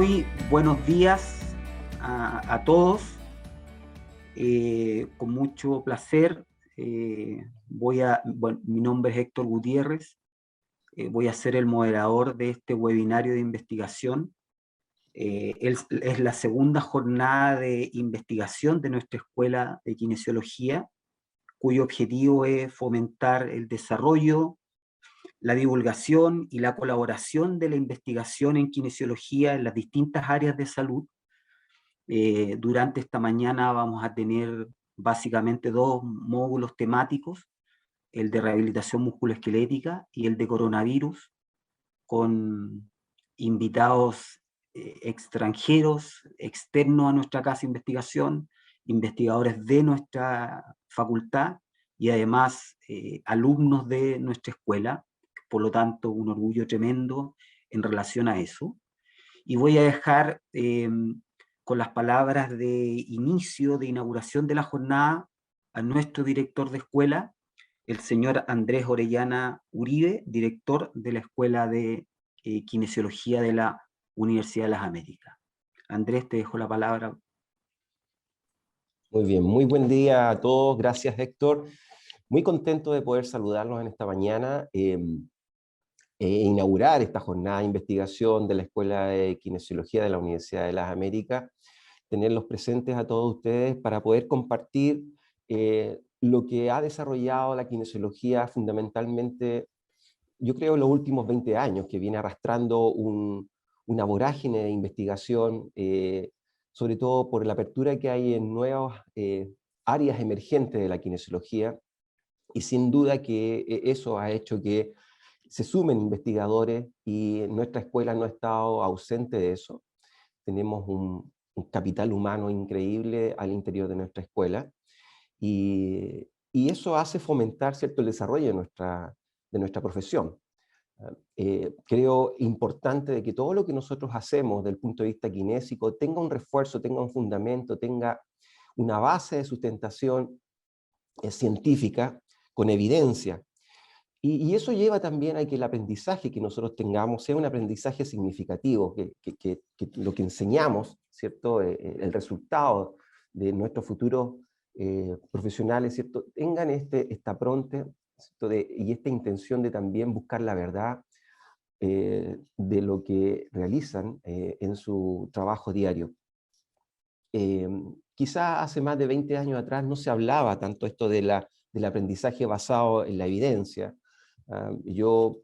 Muy buenos días a todos. Con mucho placer. Mi nombre es Héctor Gutiérrez. Voy a ser el moderador de este webinario de investigación. Es la segunda jornada de investigación de nuestra Escuela de Kinesiología, cuyo objetivo es fomentar el desarrollo, la divulgación y la colaboración de la investigación en kinesiología en las distintas áreas de salud. Durante esta mañana vamos a tener básicamente dos módulos temáticos, el de rehabilitación musculoesquelética y el de coronavirus, con invitados extranjeros, externos a nuestra casa de investigación, investigadores de nuestra facultad y además alumnos de nuestra escuela. Por lo tanto, un orgullo tremendo en relación a eso. Y voy a dejar con las palabras de inicio, de inauguración de la jornada, a nuestro director de escuela, el señor Andrés Orellana Uribe, director de la Escuela de Kinesiología de la Universidad de las Américas. Andrés, te dejo la palabra. Muy bien, muy buen día a todos. Gracias, Héctor. Muy contento de poder saludarlos en esta mañana e inaugurar esta jornada de investigación de la Escuela de Kinesiología de la Universidad de las Américas, tenerlos presentes a todos ustedes para poder compartir lo que ha desarrollado la kinesiología fundamentalmente, yo creo, en los últimos 20 años, que viene arrastrando una vorágine de investigación, sobre todo por la apertura que hay en nuevas áreas emergentes de la kinesiología, y sin duda que eso ha hecho que se sumen investigadores, y nuestra escuela no ha estado ausente de eso. Tenemos un capital humano increíble al interior de nuestra escuela, y eso hace fomentar, ¿cierto?, el desarrollo de nuestra profesión. Creo importante de que todo lo que nosotros hacemos desde el punto de vista kinésico tenga un refuerzo, tenga un fundamento, tenga una base de sustentación científica, con evidencia. Y eso lleva también a que el aprendizaje que nosotros tengamos sea un aprendizaje significativo, que lo que enseñamos, ¿cierto?, el resultado de nuestros futuros profesionales, ¿cierto?, tengan esta pronte, ¿cierto?, y esta intención de también buscar la verdad de lo que realizan en su trabajo diario. Quizá hace más de 20 años atrás no se hablaba tanto esto del aprendizaje basado en la evidencia. Yo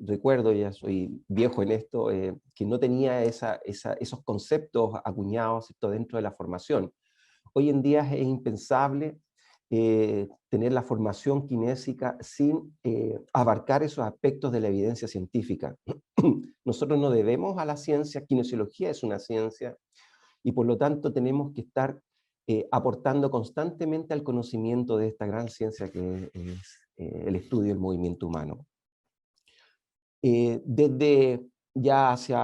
recuerdo, ya soy viejo en esto, que no tenía esos conceptos acuñados, ¿cierto?, dentro de la formación. Hoy en día es impensable tener la formación kinésica sin abarcar esos aspectos de la evidencia científica. Nosotros no debemos a la ciencia, kinesiología es una ciencia, y por lo tanto tenemos que estar aportando constantemente al conocimiento de esta gran ciencia que es el estudio del movimiento humano. Desde ya hace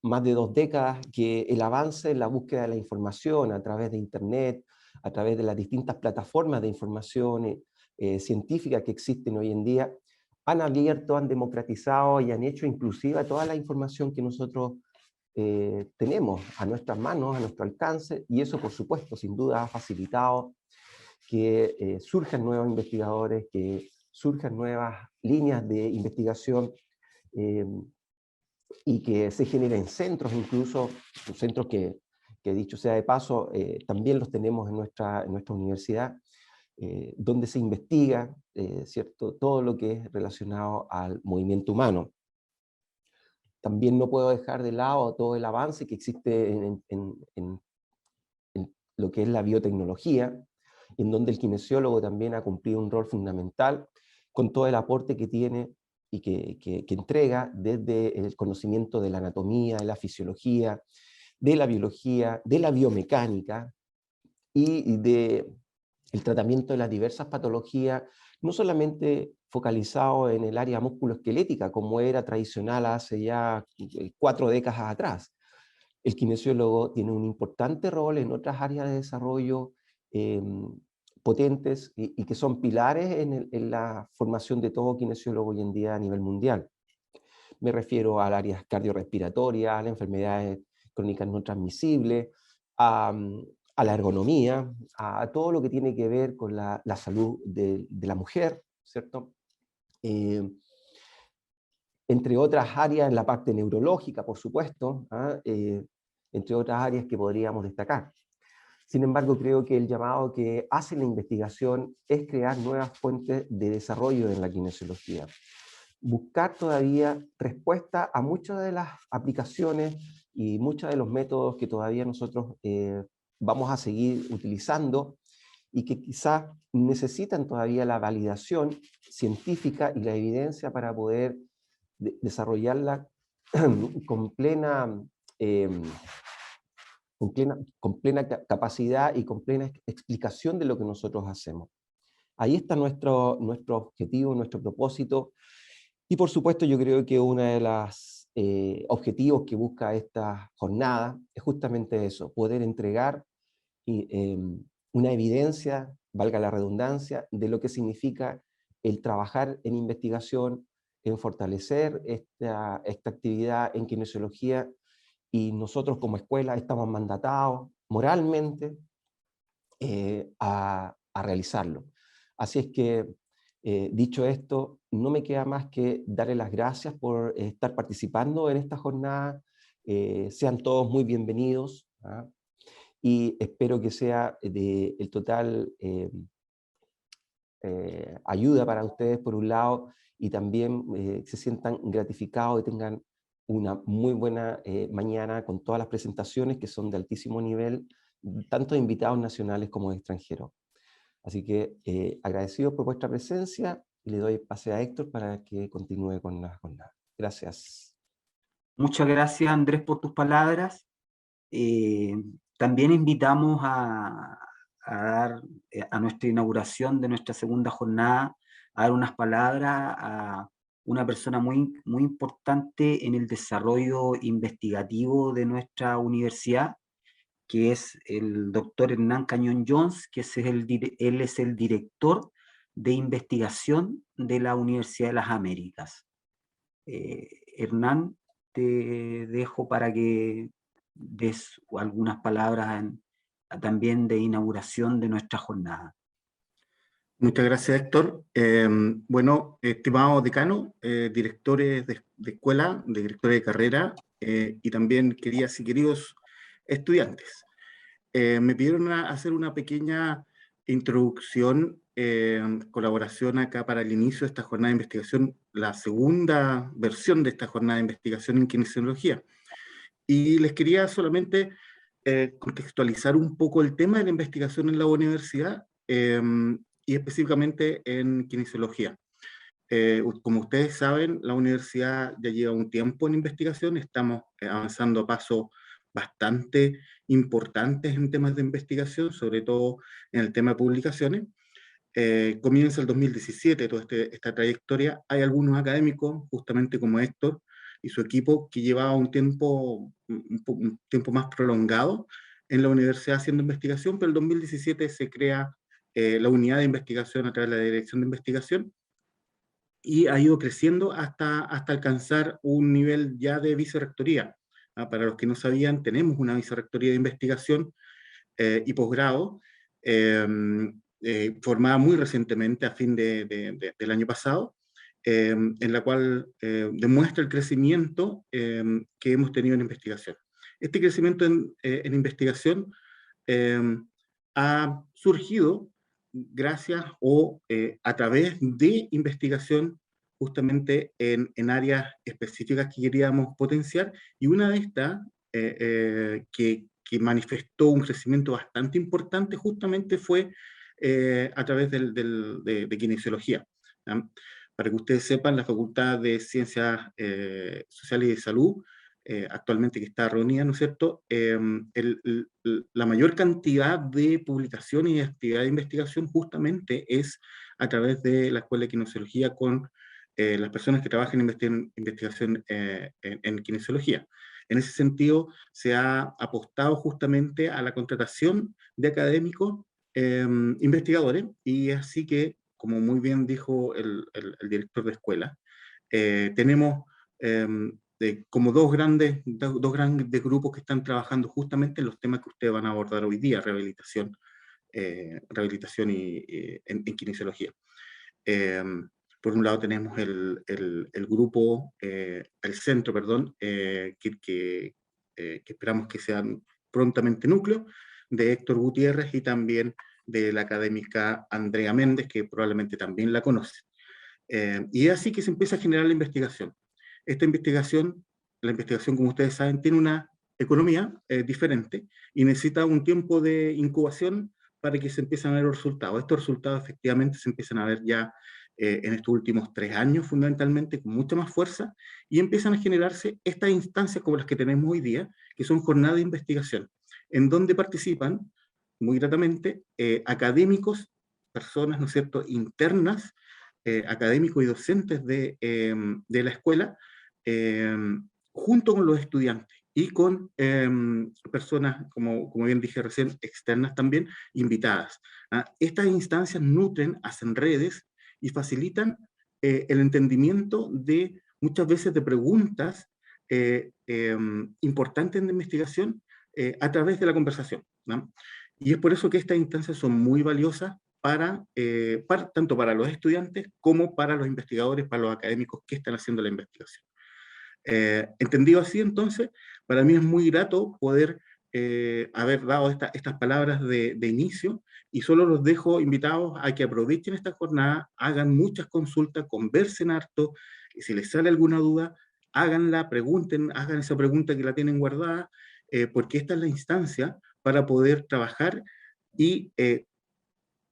más de 2 décadas que el avance en la búsqueda de la información a través de Internet, a través de las distintas plataformas de información científica que existen hoy en día, han abierto, han democratizado y han hecho inclusiva toda la información que nosotros tenemos a nuestras manos, a nuestro alcance, y eso, por supuesto, sin duda ha facilitado que surjan nuevos investigadores, que surjan nuevas líneas de investigación, y que se generen centros, incluso centros que dicho sea de paso, también los tenemos en nuestra universidad, donde se investiga, ¿cierto?, todo lo que es relacionado al movimiento humano. También no puedo dejar de lado todo el avance que existe en lo que es la biotecnología, en donde el kinesiólogo también ha cumplido un rol fundamental con todo el aporte que tiene y que entrega desde el conocimiento de la anatomía, de la fisiología, de la biología, de la biomecánica y del tratamiento de las diversas patologías, no solamente focalizado en el área musculoesquelética, como era tradicional hace ya 4 décadas atrás. El kinesiólogo tiene un importante rol en otras áreas de desarrollo potentes y que son pilares en la formación de todo kinesiólogo hoy en día a nivel mundial. Me refiero al área cardiorrespiratoria, a las enfermedades crónicas no transmisibles, a la ergonomía, a todo lo que tiene que ver con la salud de la mujer, ¿cierto? Entre otras áreas, en la parte neurológica, por supuesto, entre otras áreas que podríamos destacar. Sin embargo, creo que el llamado que hace la investigación es crear nuevas fuentes de desarrollo en la kinesiología. Buscar todavía respuesta a muchas de las aplicaciones y muchos de los métodos que todavía nosotros vamos a seguir utilizando y que quizás necesitan todavía la validación científica y la evidencia para poder desarrollarla con plena capacidad y con plena explicación de lo que nosotros hacemos. Ahí está nuestro objetivo, nuestro propósito, y por supuesto yo creo que uno de los objetivos que busca esta jornada es justamente eso, poder entregar una evidencia, valga la redundancia, de lo que significa el trabajar en investigación, en fortalecer esta actividad en kinesiología, y nosotros como escuela estamos mandatados moralmente a realizarlo. Así es que, dicho esto, no me queda más que darle las gracias por estar participando en esta jornada. Sean todos muy bienvenidos, ¿ah? Y espero que sea de el total ayuda para ustedes por un lado, y también se sientan gratificados y tengan una muy buena mañana con todas las presentaciones que son de altísimo nivel, tanto de invitados nacionales como de extranjeros. Así que agradecido por vuestra presencia, y le doy pase a Héctor para que continúe con la jornada. Gracias. Muchas gracias, Andrés, por tus palabras. También invitamos dar a nuestra inauguración de nuestra segunda jornada, a dar unas palabras a una persona muy, muy importante en el desarrollo investigativo de nuestra universidad, que es el doctor Hernán Cañón Jones, que él es el director de investigación de la Universidad de las Américas. Hernán, te dejo para que des algunas palabras también de inauguración de nuestra jornada. Muchas gracias, Héctor. Bueno, estimado decano, directores de escuela, directores de carrera, y también queridas y queridos estudiantes. Me pidieron hacer una pequeña introducción, colaboración acá para el inicio de esta jornada de investigación, la segunda versión de esta jornada de investigación en kinesiología. Y les quería solamente contextualizar un poco el tema de la investigación en la universidad, y específicamente en kinesiología. Como ustedes saben, la universidad ya lleva un tiempo en investigación, estamos avanzando a pasos bastante importantes en temas de investigación, sobre todo en el tema de publicaciones. Comienza el 2017 toda esta trayectoria. Hay algunos académicos, justamente como Héctor y su equipo, que llevaba un tiempo más prolongado en la universidad haciendo investigación, pero en el 2017 se crea la unidad de investigación a través de la dirección de investigación, y ha ido creciendo hasta alcanzar un nivel ya de vicerrectoría. Para los que no sabían, tenemos una vicerrectoría de investigación y posgrado, formada muy recientemente, a fin del año pasado, en la cual demuestra el crecimiento que hemos tenido en investigación. Este crecimiento en investigación ha surgido gracias o a través de investigación justamente en áreas específicas que queríamos potenciar, y una de estas que manifestó un crecimiento bastante importante justamente fue a través de kinesiología. ¿Ya? Para que ustedes sepan, la Facultad de Ciencias Sociales y de Salud, actualmente que está reunida, ¿no es cierto? La mayor cantidad de publicaciones y actividad de investigación justamente es a través de la Escuela de Kinesiología con las personas que trabajan en investigación en kinesiología. En ese sentido, se ha apostado justamente a la contratación de académicos investigadores, y así que, como muy bien dijo el director de escuela, tenemos como dos grandes grupos que están trabajando justamente en los temas que ustedes van a abordar hoy día, rehabilitación en kinesiología. Por un lado tenemos el grupo, el centro, perdón, que esperamos que sean prontamente núcleo, de Héctor Gutiérrez y también de la académica Andrea Méndez, que probablemente también la conoce. Y es así que se empieza a generar la investigación. Esta investigación, la investigación, como ustedes saben, tiene una economía diferente y necesita un tiempo de incubación para que se empiecen a ver los resultados. Estos resultados efectivamente se empiezan a ver ya en estos últimos 3 años, fundamentalmente, con mucha más fuerza, y empiezan a generarse estas instancias como las que tenemos hoy día, que son jornadas de investigación, en donde participan, muy gratamente, académicos, personas, ¿no es cierto?, internas, académicos y docentes de la escuela, junto con los estudiantes y con personas, como bien dije recién, externas también, invitadas. Estas instancias nutren, hacen redes y facilitan el entendimiento de muchas veces de preguntas importantes de investigación a través de la conversación, ¿no? Y es por eso que estas instancias son muy valiosas tanto para los estudiantes como para los investigadores, para los académicos que están haciendo la investigación. Entendido así, entonces, para mí es muy grato poder haber dado estas palabras de inicio, y solo los dejo invitados a que aprovechen esta jornada, hagan muchas consultas, conversen harto, y si les sale alguna duda, háganla, pregunten, hagan esa pregunta que la tienen guardada, porque esta es la instancia para poder trabajar y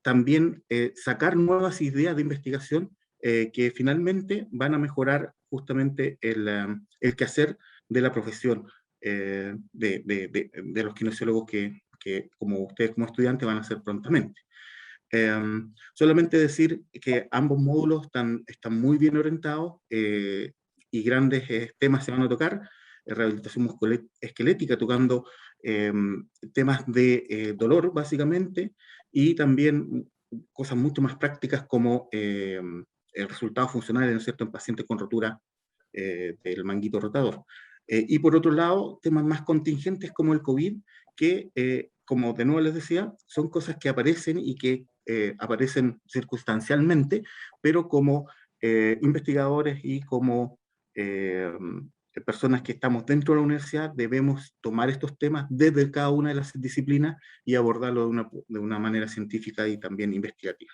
también sacar nuevas ideas de investigación que finalmente van a mejorar justamente el quehacer de la profesión de los kinesiólogos que como ustedes como estudiantes van a hacer prontamente. Solamente decir que ambos módulos están muy bien orientados y grandes temas se van a tocar. Rehabilitación musculoesquelética, tocando temas de dolor, básicamente, y también cosas mucho más prácticas como resultados funcionales, ¿no es cierto?, en pacientes con rotura del manguito rotador. Y por otro lado, temas más contingentes como el COVID, que, como de nuevo les decía, son cosas que aparecen y que aparecen circunstancialmente, pero como investigadores y como personas que estamos dentro de la universidad debemos tomar estos temas desde cada una de las disciplinas y abordarlo de una manera científica y también investigativa.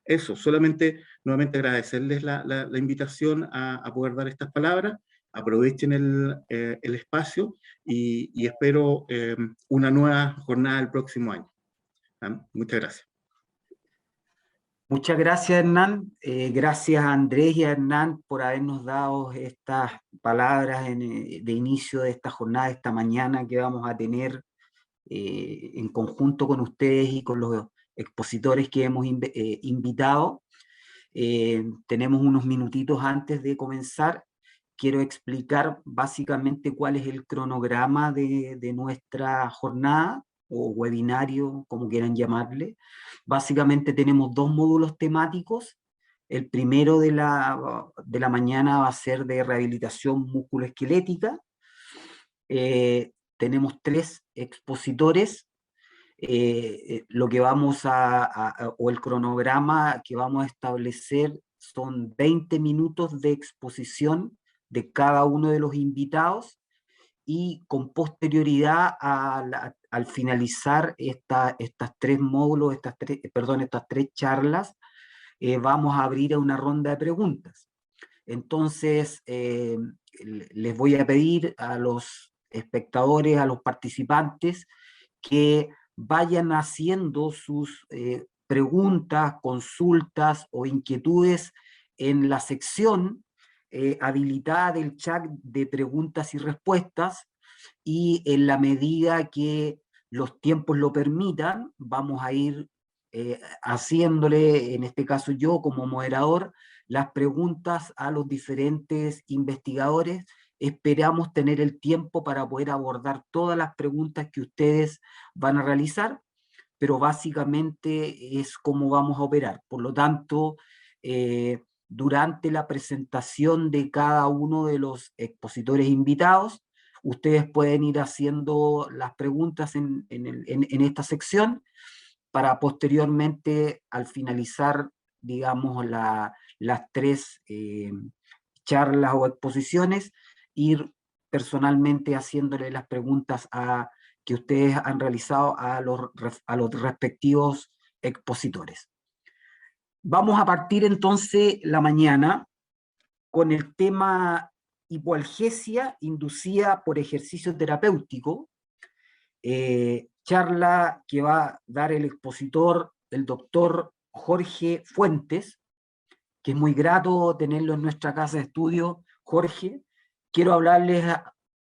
Eso, solamente nuevamente agradecerles la invitación a poder dar estas palabras. Aprovechen el espacio y espero una nueva jornada el próximo año. Muchas gracias. Muchas gracias, Hernán. Gracias a Andrés y a Hernán por habernos dado estas palabras de inicio de esta jornada, esta mañana que vamos a tener en conjunto con ustedes y con los expositores que hemos invitado. Tenemos unos minutitos antes de comenzar. Quiero explicar básicamente cuál es el cronograma de nuestra jornada o webinario, como quieran llamarle. Básicamente tenemos 2 módulos temáticos. El primero de la mañana va a ser de rehabilitación musculoesquelética. Tenemos 3 expositores. Lo que vamos o el cronograma que vamos a establecer son 20 minutos de exposición de cada uno de los invitados, y con posterioridad al finalizar estas 3 módulos, estas 3 charlas, vamos a abrir a una ronda de preguntas. Entonces, les voy a pedir a los espectadores, a los participantes, que vayan haciendo sus preguntas, consultas o inquietudes en la sección habilitada del chat de preguntas y respuestas, y en la medida que los tiempos lo permitan, vamos a ir haciéndole, en este caso yo como moderador, las preguntas a los diferentes investigadores. Esperamos tener el tiempo para poder abordar todas las preguntas que ustedes van a realizar, pero básicamente es como vamos a operar. Por lo tanto, durante la presentación de cada uno de los expositores invitados. Ustedes pueden ir haciendo las preguntas en esta sección para posteriormente, al finalizar, digamos, las tres charlas o exposiciones, ir personalmente haciéndole las preguntas que ustedes han realizado a los respectivos expositores. Vamos a partir entonces la mañana con el tema hipoalgesia inducida por ejercicio terapéutico, charla que va a dar el expositor, el doctor Jorge Fuentes, que es muy grato tenerlo en nuestra casa de estudio. Jorge, quiero hablarles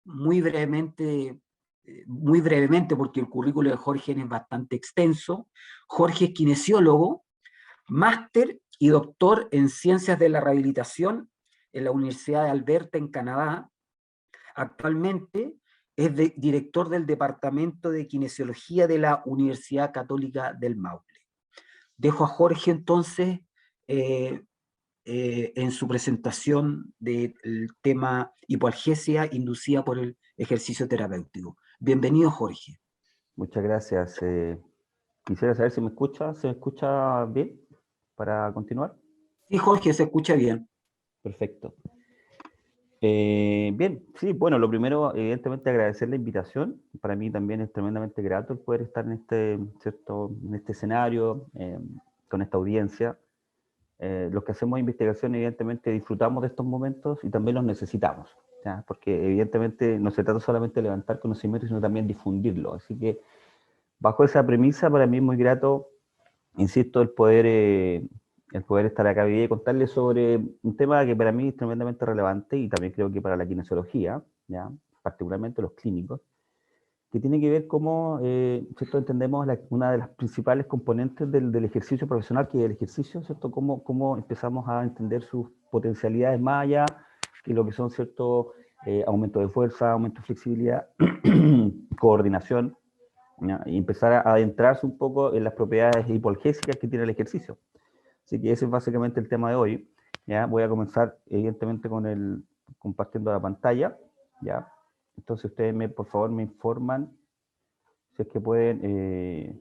muy brevemente, porque el currículo de Jorge es bastante extenso. Jorge es kinesiólogo, máster y doctor en Ciencias de la Rehabilitación en la Universidad de Alberta, en Canadá. Actualmente es director del Departamento de Kinesiología de la Universidad Católica del Maule. Dejo a Jorge entonces en su presentación del tema hipoalgesia inducida por el ejercicio terapéutico. Bienvenido, Jorge. Muchas gracias. Quisiera saber si me escucha. ¿Se me escucha bien para continuar? Sí, Jorge, se escucha bien. Perfecto. Bien, sí, bueno, lo primero, evidentemente, agradecer la invitación. Para mí también es tremendamente grato el poder estar en este escenario, con esta audiencia. Los que hacemos investigación, evidentemente, disfrutamos de estos momentos y también los necesitamos, ¿ya? Porque evidentemente no se trata solamente de levantar conocimiento, sino también difundirlo. Así que, bajo esa premisa, para mí es muy grato, insisto, el poder estar acá hoy día y contarles sobre un tema que para mí es tremendamente relevante y también creo que para la kinesiología, ¿ya? Particularmente los clínicos, que tiene que ver cómo ¿cierto? Entendemos una de las principales componentes del ejercicio profesional, que es el ejercicio, ¿cierto? Cómo empezamos a entender sus potencialidades más allá que lo que son, ¿cierto? Aumento de fuerza, aumento de flexibilidad, coordinación, ¿ya? Y empezar a adentrarse un poco en las propiedades hipoalgésicas que tiene el ejercicio. Así que ese es básicamente el tema de hoy. ¿Ya? Voy a comenzar, evidentemente, compartiendo la pantalla, ¿ya? Entonces ustedes, por favor, me informan si es que pueden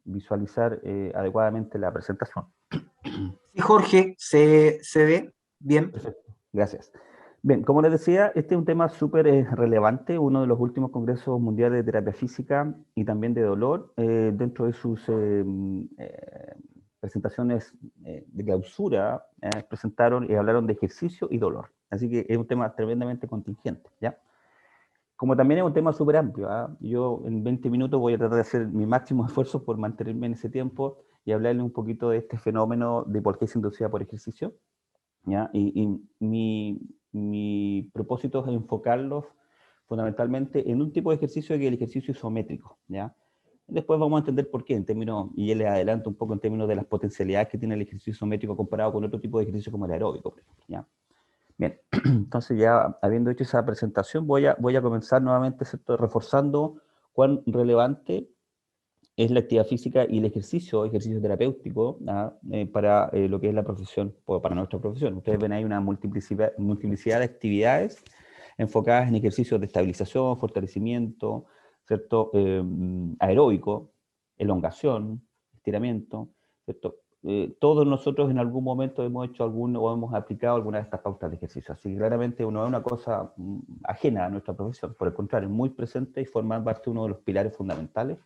visualizar adecuadamente la presentación. Sí, Jorge, se ve bien. Perfecto, gracias. Bien, como les decía, este es un tema súper relevante, uno de los últimos congresos mundiales de terapia física y también de dolor. Dentro de sus presentaciones de clausura, presentaron y hablaron de ejercicio y dolor. Así que es un tema tremendamente contingente, ¿ya? Como también es un tema súper amplio, ¿eh? Yo en 20 minutos voy a tratar de hacer mi máximo esfuerzo por mantenerme en ese tiempo y hablarles un poquito de este fenómeno de hipoalgesia inducida por ejercicio, ¿ya? Y mi propósito es enfocarlos fundamentalmente en un tipo de ejercicio que es el ejercicio isométrico, ¿ya? Después vamos a entender por qué, y les adelanto un poco en términos de las potencialidades que tiene el ejercicio isométrico comparado con otro tipo de ejercicio como el aeróbico, por ejemplo, ¿ya? Bien, entonces ya habiendo hecho esa presentación, voy a comenzar nuevamente, ¿cierto? Reforzando cuán relevante es la actividad física y el ejercicio terapéutico, para lo que es la profesión, o para nuestra profesión. Ustedes ven ahí una multiplicidad de actividades enfocadas en ejercicios de estabilización, fortalecimiento, ¿cierto? Aeróbico, elongación, estiramiento, ¿cierto? Todos nosotros en algún momento hemos hecho o hemos aplicado alguna de estas pautas de ejercicio. Así que claramente no es una cosa ajena a nuestra profesión, por el contrario, es muy presente y forma parte de uno de los pilares fundamentales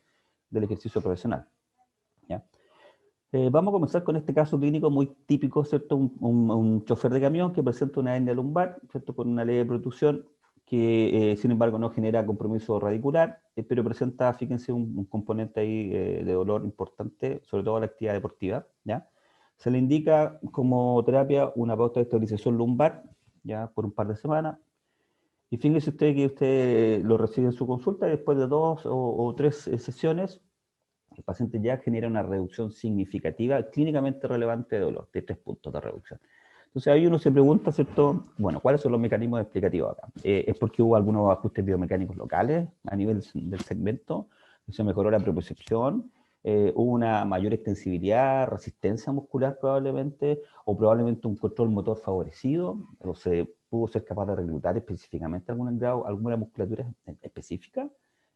del ejercicio profesional, ¿ya? Vamos a comenzar con este caso clínico muy típico, ¿cierto? Un chofer de camión que presenta una hernia lumbar, ¿cierto? Con una leve protusión que, sin embargo, no genera compromiso radicular, pero presenta, fíjense, un componente ahí de dolor importante, sobre todo la actividad deportiva, ¿ya? Se le indica como terapia una pauta de estabilización lumbar, ¿ya? Por un par de semanas. Y fíjese usted que usted lo recibe en su consulta y después de 2 o 3 sesiones, el paciente ya genera una reducción significativa, clínicamente relevante de dolor, de 3 puntos de reducción. Entonces ahí uno se pregunta, ¿cierto? Bueno, ¿cuáles son los mecanismos explicativos acá? ¿Es porque hubo algunos ajustes biomecánicos locales a nivel del segmento? ¿Se mejoró la propiocepción? hubo una mayor extensibilidad, resistencia muscular probablemente, o probablemente un control motor favorecido, o se pudo ser capaz de reclutar específicamente alguna musculatura específica.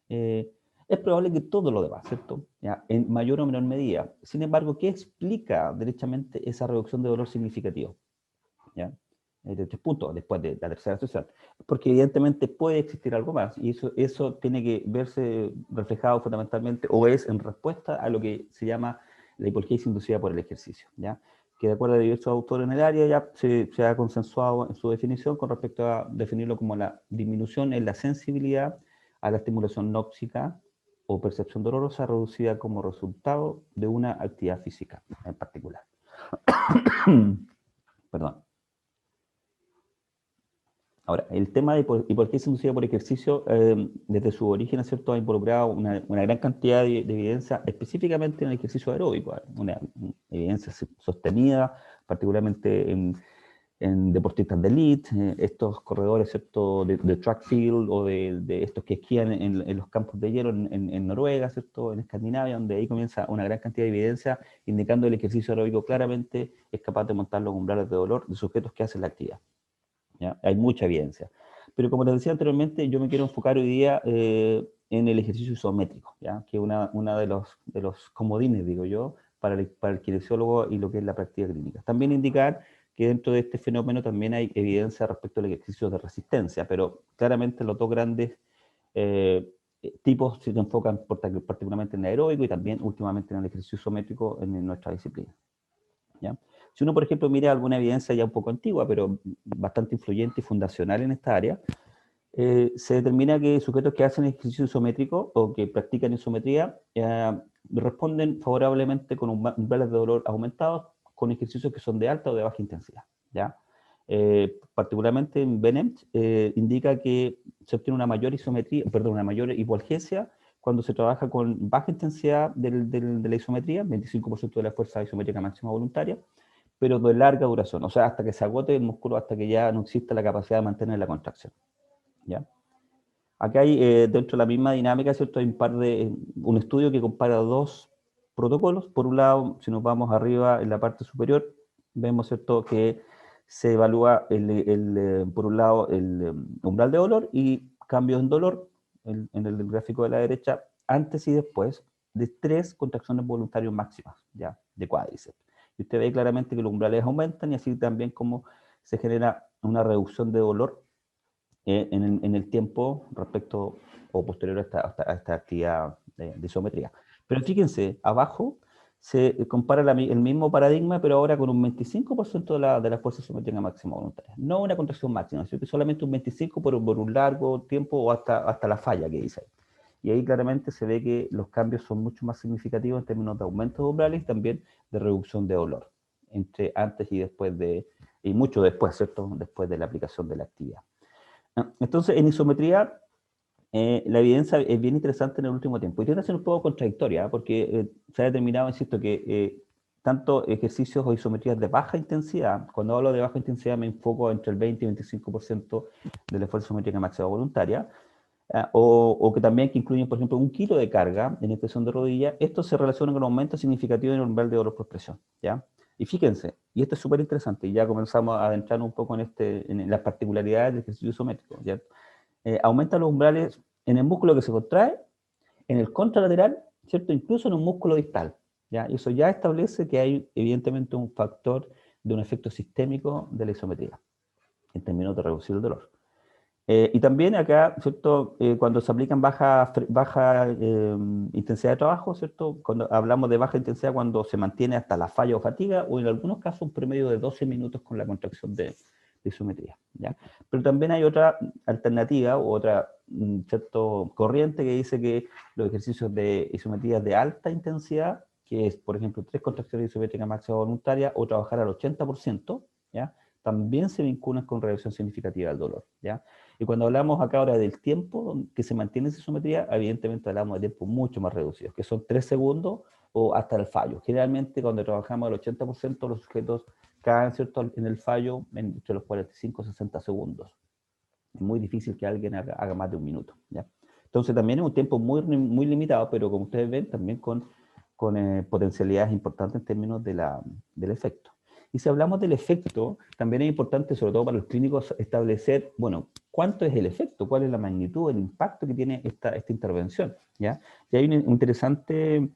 Es probable que todo lo demás, ¿cierto? ¿Ya? En mayor o menor medida. Sin embargo, ¿qué explica derechamente esa reducción de dolor significativa? ¿Ya? De 3 puntos después de la tercera sesión. Porque evidentemente puede existir algo más, y eso tiene que verse reflejado fundamentalmente, o es en respuesta a lo que se llama la hipoalgesia inducida por el ejercicio, ¿ya? Que de acuerdo a diversos autores en el área ya se ha consensuado en su definición con respecto a definirlo como la disminución en la sensibilidad a la estimulación nóxica o percepción dolorosa reducida como resultado de una actividad física en particular. Perdón. Ahora, el tema de hipoalgesia inducida por ejercicio, desde su origen, ¿cierto?, ha involucrado una gran cantidad de evidencia, específicamente en el ejercicio aeróbico, una evidencia sostenida, particularmente en deportistas de elite, estos corredores, ¿cierto?, de track field, o de estos que esquían en los campos de hielo en Noruega, ¿cierto?, en Escandinavia, donde ahí comienza una gran cantidad de evidencia indicando que el ejercicio aeróbico claramente es capaz de montar los umbrales de dolor de sujetos que hacen la actividad. ¿Ya? Hay mucha evidencia. Pero como les decía anteriormente, yo me quiero enfocar hoy día en el ejercicio isométrico, ¿ya? Que es una de los comodines, digo yo, para el kinesiólogo y lo que es la práctica clínica. También indicar que dentro de este fenómeno también hay evidencia respecto al ejercicio de resistencia, pero claramente los dos grandes tipos se enfocan particularmente en el aeróbico y también últimamente en el ejercicio isométrico en nuestra disciplina, ¿ya? Si uno, por ejemplo, mira alguna evidencia ya un poco antigua, pero bastante influyente y fundacional en esta área, se determina que sujetos que hacen ejercicio isométrico o que practican isometría responden favorablemente con umbrales de dolor aumentados con ejercicios que son de alta o de baja intensidad, ¿ya? Particularmente en Benemt indica que se obtiene una mayor isometría, perdón, una mayor hipoalgesia cuando se trabaja con baja intensidad de la isometría, 25% de la fuerza isométrica máxima voluntaria, pero de larga duración, o sea, hasta que se agote el músculo, hasta que ya no exista la capacidad de mantener la contracción, ¿ya? Acá hay, dentro de la misma dinámica, ¿cierto?, hay un estudio que compara dos protocolos. Por un lado, si nos vamos arriba en la parte superior, vemos, ¿cierto?, que se evalúa, por un lado, el umbral de dolor y cambios en dolor, en el gráfico de la derecha, antes y después de 3 contracciones voluntarias máximas, ¿ya?, de cuádriceps. Y usted ve claramente que los umbrales aumentan, y así también como se genera una reducción de dolor en el tiempo respecto o posterior a esta actividad de isometría. Pero fíjense, abajo se compara el mismo paradigma, pero ahora con un 25% de la fuerza isométrica máxima voluntaria. No una contracción máxima, sino que solamente un 25% por un largo tiempo o hasta la falla que dice ahí. Y ahí claramente se ve que los cambios son mucho más significativos en términos de aumento de umbrales y también de reducción de dolor, entre antes y después y mucho después, ¿cierto?, después de la aplicación de la actividad. Entonces, en isometría, la evidencia es bien interesante en el último tiempo. Y tiende a ser un poco contradictoria, porque se ha determinado, insisto, que tanto ejercicios o isometrías de baja intensidad, cuando hablo de baja intensidad me enfoco entre el 20 y 25% de la esfuerzo isométrica máxima voluntaria, o que también que incluyen, por ejemplo, 1 kilo de carga en extensión de rodilla, esto se relaciona con un aumento significativo en el umbral de dolor por presión, ¿ya? Y fíjense, y esto es súper interesante, y ya comenzamos a adentrarnos un poco en las particularidades del ejercicio isométrico, ¿ya? Aumenta los umbrales en el músculo que se contrae, en el contralateral, ¿cierto?, incluso en un músculo distal, ¿ya? Y eso ya establece que hay evidentemente un factor de un efecto sistémico de la isometría, en términos de reducir el dolor. Y también acá, ¿cierto?, cuando se aplican baja intensidad de trabajo, ¿cierto?, cuando hablamos de baja intensidad, cuando se mantiene hasta la falla o fatiga, o en algunos casos un promedio de 12 minutos con la contracción de isometría, ¿ya? Pero también hay otra alternativa, o otra, ¿cierto?, corriente que dice que los ejercicios de isometría de alta intensidad, que es, por ejemplo, 3 contracciones isométricas máximas voluntarias, o trabajar al 80%, ¿ya?, también se vinculan con reducción significativa del dolor, ¿ya? Y cuando hablamos acá ahora del tiempo que se mantiene esa isometría, evidentemente hablamos de tiempos mucho más reducidos, que son 3 segundos o hasta el fallo. Generalmente cuando trabajamos al 80%, los sujetos caen, ¿cierto?, en el fallo entre los 45 y 60 segundos. Es muy difícil que alguien haga más de 1 minuto, ¿ya? Entonces también es un tiempo muy limitado, pero como ustedes ven, también con potencialidades importantes en términos del efecto. Y si hablamos del efecto, también es importante, sobre todo para los clínicos, establecer, bueno, cuánto es el efecto, cuál es la magnitud, el impacto que tiene esta intervención, ¿ya? Y hay una interesante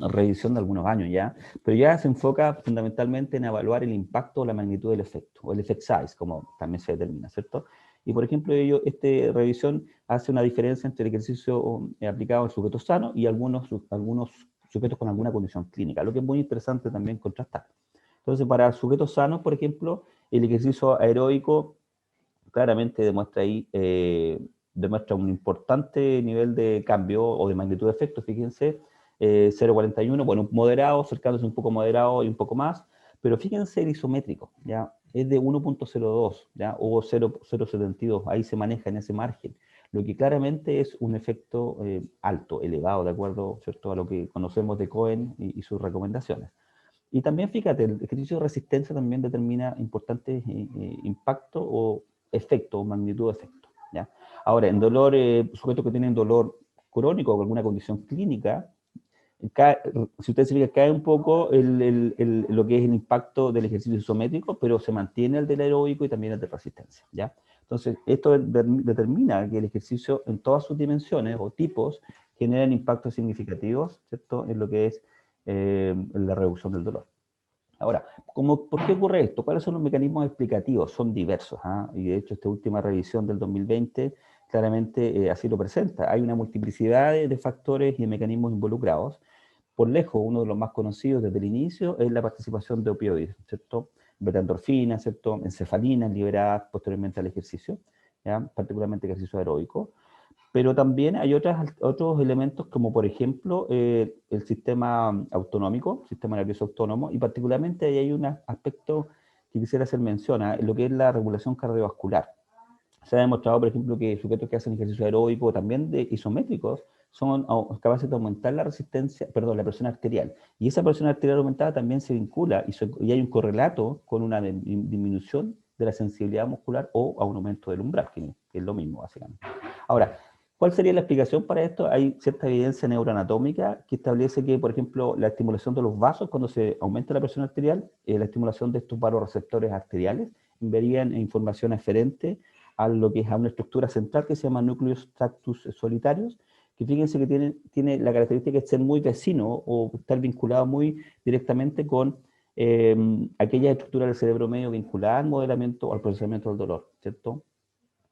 revisión de algunos años ya, pero ya se enfoca fundamentalmente en evaluar el impacto o la magnitud del efecto, o el effect size, como también se determina, ¿cierto? Y por ejemplo, esta revisión hace una diferencia entre el ejercicio aplicado en sujetos sanos y algunos sujetos con alguna condición clínica, lo que es muy interesante también contrastar. Entonces, para sujetos sanos, por ejemplo, el ejercicio aeróbico claramente demuestra ahí, demuestra un importante nivel de cambio o de magnitud de efecto, fíjense, 0,41, bueno, moderado, cercándose un poco moderado y un poco más, pero fíjense el isométrico, ¿ya? Es de 1,02, ¿ya? O 0,072, ahí se maneja en ese margen, lo que claramente es un efecto alto, elevado, de acuerdo, ¿cierto?, a lo que conocemos de Cohen y sus recomendaciones. Y también, fíjate, el ejercicio de resistencia también determina importantes impactos o efecto, o magnitud de efecto, ¿ya? Ahora, en dolor, sujetos que tienen dolor crónico o alguna condición clínica, si ustedes se fijan, cae un poco lo que es el impacto del ejercicio isométrico, pero se mantiene el del aeróbico y también el de resistencia, ¿ya? Entonces, esto determina que el ejercicio en todas sus dimensiones o tipos generan impactos significativos, ¿cierto?, en lo que es la reducción del dolor. Ahora, ¿por qué ocurre esto? ¿Cuáles son los mecanismos explicativos? Son diversos, ¿ah? Y de hecho esta última revisión del 2020 claramente así lo presenta. Hay una multiplicidad de factores y de mecanismos involucrados. Por lejos, uno de los más conocidos desde el inicio es la participación de opioides, ¿cierto? Beta-endorfinas, ¿cierto? Encefalinas liberadas posteriormente al ejercicio, ¿ya? Particularmente ejercicio aeróbico. Pero también hay otros elementos como, por ejemplo, el sistema autonómico, sistema nervioso autónomo, y particularmente ahí hay un aspecto que quisiera hacer mención, lo que es la regulación cardiovascular. Se ha demostrado, por ejemplo, que sujetos que hacen ejercicio aeróbico, también de isométricos, son capaces de aumentar la resistencia, perdón, la presión arterial. Y esa presión arterial aumentada también se vincula, y hay un correlato con una disminución de la sensibilidad muscular o a un aumento del umbral, que es lo mismo, básicamente. Ahora, ¿cuál sería la explicación para esto? Hay cierta evidencia neuroanatómica que establece que, por ejemplo, la estimulación de los vasos, cuando se aumenta la presión arterial, la estimulación de estos vasoreceptores arteriales, enviarían información aferente a lo que es a una estructura central que se llama núcleos tractus solitarios, que fíjense que tiene la característica de ser muy vecino o estar vinculado muy directamente con aquellas estructuras del cerebro medio vinculadas al modelamiento o al procesamiento del dolor, ¿cierto?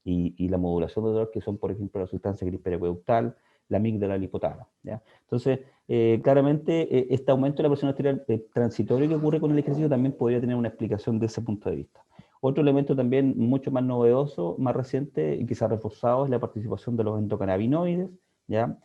Y la modulación de dolor, que son, por ejemplo, la sustancia gris periaqueductal, la amígdala, el hipotálamo, ¿ya? Entonces, claramente, este aumento de la presión arterial transitorio que ocurre con el ejercicio también podría tener una explicación de ese punto de vista. Otro elemento también mucho más novedoso, más reciente y quizás reforzado, es la participación de los endocannabinoides, ¿ya?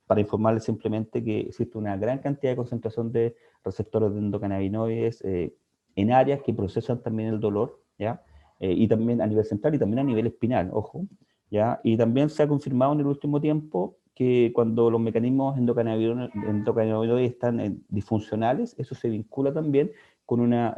Para informarles simplemente que existe una gran cantidad de concentración de receptores de endocannabinoides en áreas que procesan también el dolor, ¿ya? Y también a nivel central y también a nivel espinal, ojo, ¿ya? Y también se ha confirmado en el último tiempo que cuando los mecanismos endocannabinoides están disfuncionales, eso se vincula también con una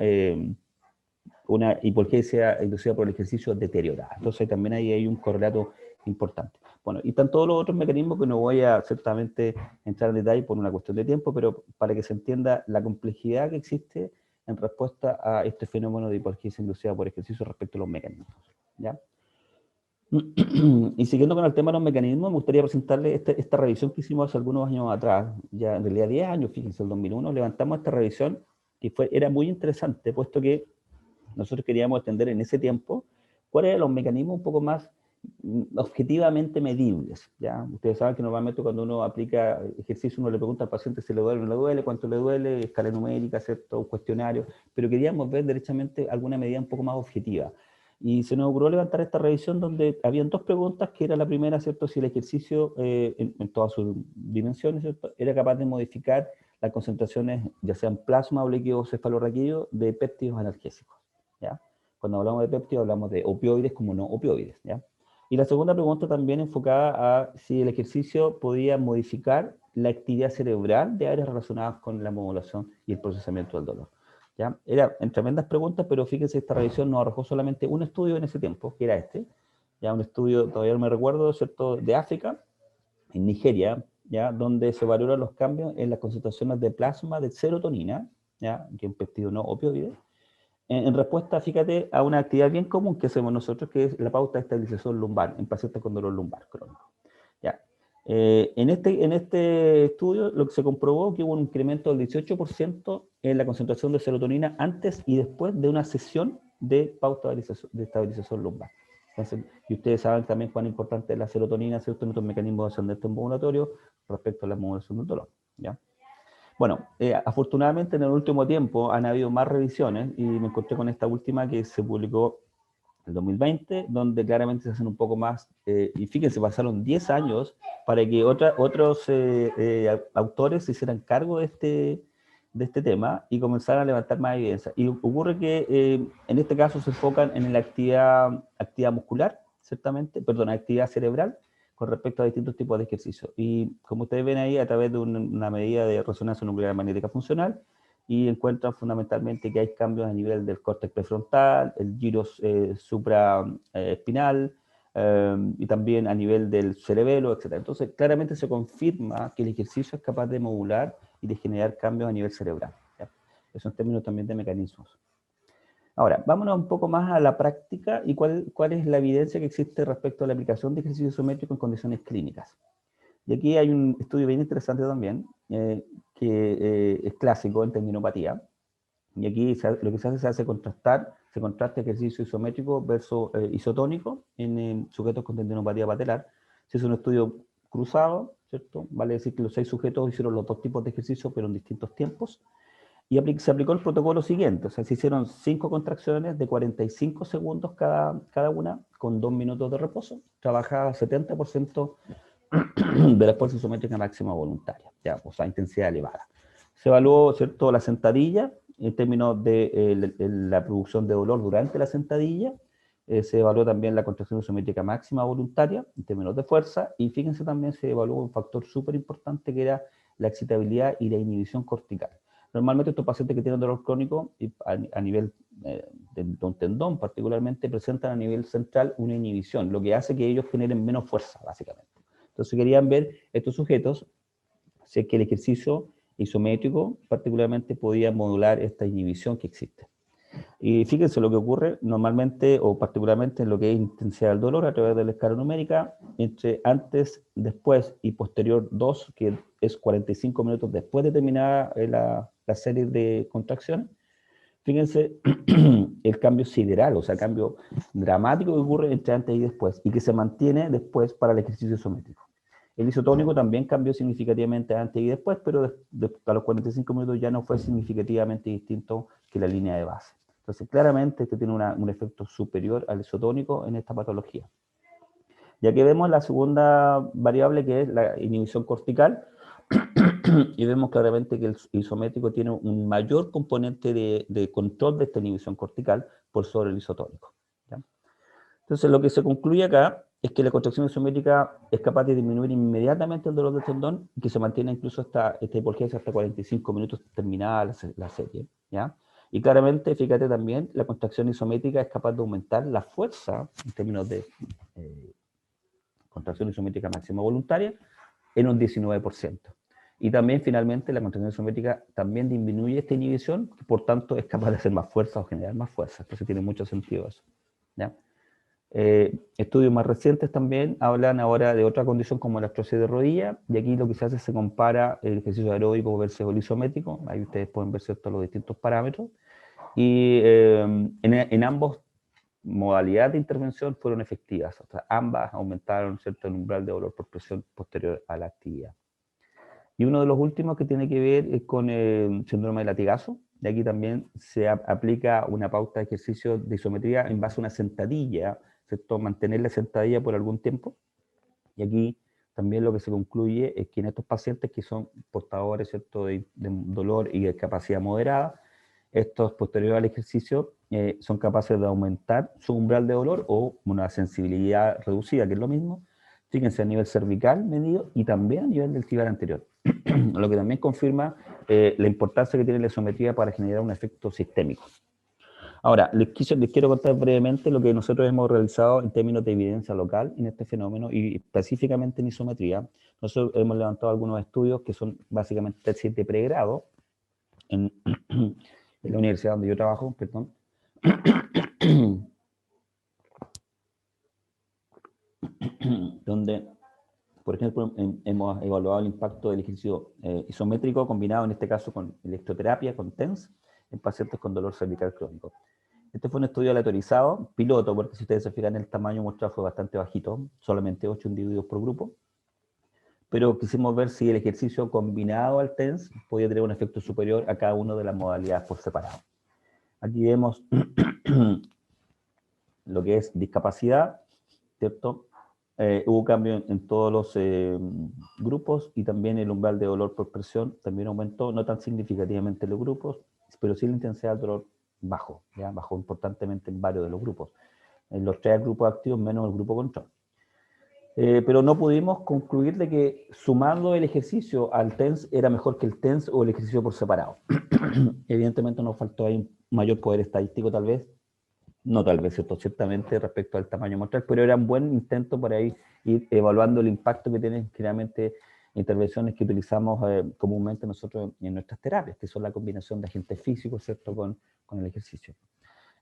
hipogesia inducida por el ejercicio deteriorada. Entonces también ahí hay un correlato importante. Bueno, y están todos los otros mecanismos que no voy a ciertamente entrar en detalle por una cuestión de tiempo, pero para que se entienda la complejidad que existe en respuesta a este fenómeno de hipogesia inducida por ejercicio respecto a los mecanismos, ¿ya? Y siguiendo con el tema de los mecanismos, me gustaría presentarles esta revisión que hicimos hace algunos años atrás, ya en realidad 10 años, fíjense, el 2001, levantamos esta revisión que era muy interesante, puesto que nosotros queríamos entender en ese tiempo cuáles eran los mecanismos un poco más objetivamente medibles, ¿ya? Ustedes saben que normalmente cuando uno aplica ejercicio uno le pregunta al paciente si le duele o no le duele, cuánto le duele, escala numérica, ¿cierto? Un cuestionario, pero queríamos ver derechamente alguna medida un poco más objetiva. Y se nos ocurrió levantar esta revisión donde habían dos preguntas, que era la primera, ¿cierto? Si el ejercicio en todas sus dimensiones, ¿cierto?, era capaz de modificar las concentraciones, ya sean plasma o líquido cefalorraquídeo, de péptidos analgésicos, ¿ya? Cuando hablamos de péptidos hablamos de opioides como no opioides, ¿ya? Y la segunda pregunta también enfocada a si el ejercicio podía modificar la actividad cerebral de áreas relacionadas con la modulación y el procesamiento del dolor, ¿ya? Eran tremendas preguntas, pero fíjense, esta revisión nos arrojó solamente un estudio en ese tiempo, que era este, ya un estudio, todavía no me recuerdo, ¿cierto?, de África, en Nigeria, ¿ya? Donde se valoran los cambios en las concentraciones de plasma de serotonina, ¿ya? Que es un péptido no opioide, en respuesta, fíjate, a una actividad bien común que hacemos nosotros, que es la pauta de estabilización lumbar, en pacientes con dolor lumbar crónico. ¿Ya? En este estudio lo que se comprobó que hubo un incremento del 18% en la concentración de serotonina antes y después de una sesión de pauta de estabilización lumbar. Entonces, y ustedes saben también cuán importante es la serotonina, ¿cierto?, en nuestros mecanismos de ascendente ambulatorio respecto a la modulación del dolor. ¿Ya? Bueno, afortunadamente en el último tiempo han habido más revisiones y me encontré con esta última que se publicó en el 2020, donde claramente se hacen un poco más, y fíjense, pasaron 10 años para que otros autores se hicieran cargo de este tema y comenzaran a levantar más evidencia. Y ocurre que en este caso se enfocan en la actividad muscular, ciertamente, perdón, actividad cerebral, con respecto a distintos tipos de ejercicios. Y como ustedes ven ahí, a través de una medida de resonancia nuclear magnética funcional, y encuentran fundamentalmente que hay cambios a nivel del córtex prefrontal, el giros supraespinal, y también a nivel del cerebelo, etc. Entonces, claramente se confirma que el ejercicio es capaz de modular y de generar cambios a nivel cerebral. ¿Ya? Eso en términos también de mecanismos. Ahora, vámonos un poco más a la práctica y cuál es la evidencia que existe respecto a la aplicación de ejercicio isométrico en condiciones clínicas. Y aquí hay un estudio bien interesante también, que es clásico en tendinopatía. Y aquí lo que se hace se contrasta ejercicio isométrico versus isotónico en sujetos con tendinopatía patelar. Se hizo un estudio cruzado, ¿cierto? Vale decir que los 6 sujetos hicieron los 2 tipos de ejercicio, pero en distintos tiempos. Y se aplicó el protocolo siguiente, o sea, se hicieron 5 contracciones de 45 segundos cada una, con 2 minutos de reposo. Trabajaba 70% de la fuerza isométrica máxima voluntaria, ya, o sea, intensidad elevada. Se evaluó, ¿cierto?, la sentadilla, en términos de la producción de dolor durante la sentadilla. Se evaluó también la contracción isométrica máxima voluntaria, en términos de fuerza, y fíjense también se evaluó un factor súper importante que era la excitabilidad y la inhibición cortical. Normalmente estos pacientes que tienen dolor crónico a nivel de un tendón particularmente presentan a nivel central una inhibición, lo que hace que ellos generen menos fuerza, básicamente. Entonces querían ver estos sujetos si es que el ejercicio isométrico particularmente podía modular esta inhibición que existe. Y fíjense lo que ocurre normalmente o particularmente en lo que es intensidad del dolor a través de la escala numérica, entre antes, después y posterior 2, que es 45 minutos después de terminar la serie de contracciones. Fíjense el cambio sideral, o sea, el cambio dramático que ocurre entre antes y después, y que se mantiene después para el ejercicio isométrico. El isotónico también cambió significativamente antes y después, pero a los 45 minutos ya no fue significativamente distinto que la línea de base. Entonces, claramente, este tiene un efecto superior al isotónico en esta patología. Y aquí vemos la segunda variable, que es la inhibición cortical, y vemos claramente que el isométrico tiene un mayor componente de control de esta inhibición cortical por sobre el isotónico. ¿Ya? Entonces, lo que se concluye acá es que la contracción isométrica es capaz de disminuir inmediatamente el dolor del tendón, y que se mantiene incluso esta hipogesia hasta 45 minutos terminada la serie. ¿Ya? Y claramente, fíjate también, la contracción isométrica es capaz de aumentar la fuerza, en términos de contracción isométrica máxima voluntaria, en un 19%. Y también, finalmente, la contracción isométrica también disminuye esta inhibición, por tanto, es capaz de hacer más fuerza o generar más fuerza. Entonces, tiene mucho sentido eso. ¿Ya? Estudios más recientes también hablan ahora de otra condición como la artrosis de rodilla, y aquí lo que se hace es se compara el ejercicio aeróbico versus el isométrico. Ahí ustedes pueden ver, ¿cierto?, los distintos parámetros, y en ambos modalidades de intervención fueron efectivas, o sea, ambas aumentaron, ¿cierto?, el umbral de dolor por presión posterior a la actividad. Y uno de los últimos que tiene que ver es con el síndrome de latigazo, y aquí también se aplica una pauta de ejercicio de isometría en base a una sentadilla, ¿cierto?, mantener la sentadilla por algún tiempo. Y aquí también lo que se concluye es que en estos pacientes que son portadores, ¿cierto?, de dolor y de capacidad moderada, estos posterior al ejercicio son capaces de aumentar su umbral de dolor o una sensibilidad reducida, que es lo mismo. Fíjense a nivel cervical medido y también a nivel del tibial anterior, lo que también confirma la importancia que tiene la isometría para generar un efecto sistémico. Ahora, les quiero contar brevemente lo que nosotros hemos realizado en términos de evidencia local en este fenómeno y específicamente en isometría. Nosotros hemos levantado algunos estudios que son básicamente tesis de pregrado en, en la universidad donde yo trabajo, perdón. Donde, por ejemplo, hemos evaluado el impacto del ejercicio isométrico combinado en este caso con electroterapia, con TENS, en pacientes con dolor cervical crónico. Este fue un estudio aleatorizado, piloto, porque si ustedes se fijan el tamaño mostrado fue bastante bajito, solamente 8 individuos por grupo, pero quisimos ver si el ejercicio combinado al TENS podía tener un efecto superior a cada una de las modalidades por separado. Aquí vemos lo que es discapacidad, ¿cierto? Hubo cambio en todos los grupos y también el umbral de dolor por presión también aumentó, no tan significativamente en los grupos, pero sí la intensidad del dolor bajó, ¿ya? Bajó importantemente en varios de los grupos. En los 3 grupos activos menos el grupo control. Pero no pudimos concluir de que sumando el ejercicio al TENS era mejor que el TENS o el ejercicio por separado. Evidentemente nos faltó ahí un mayor poder estadístico tal vez, no tal vez, ¿cierto? Ciertamente respecto al tamaño muestral, pero era un buen intento para ir evaluando el impacto que tienen generalmente intervenciones que utilizamos comúnmente nosotros en nuestras terapias, que son la combinación de agentes físicos, ¿cierto? Con el ejercicio.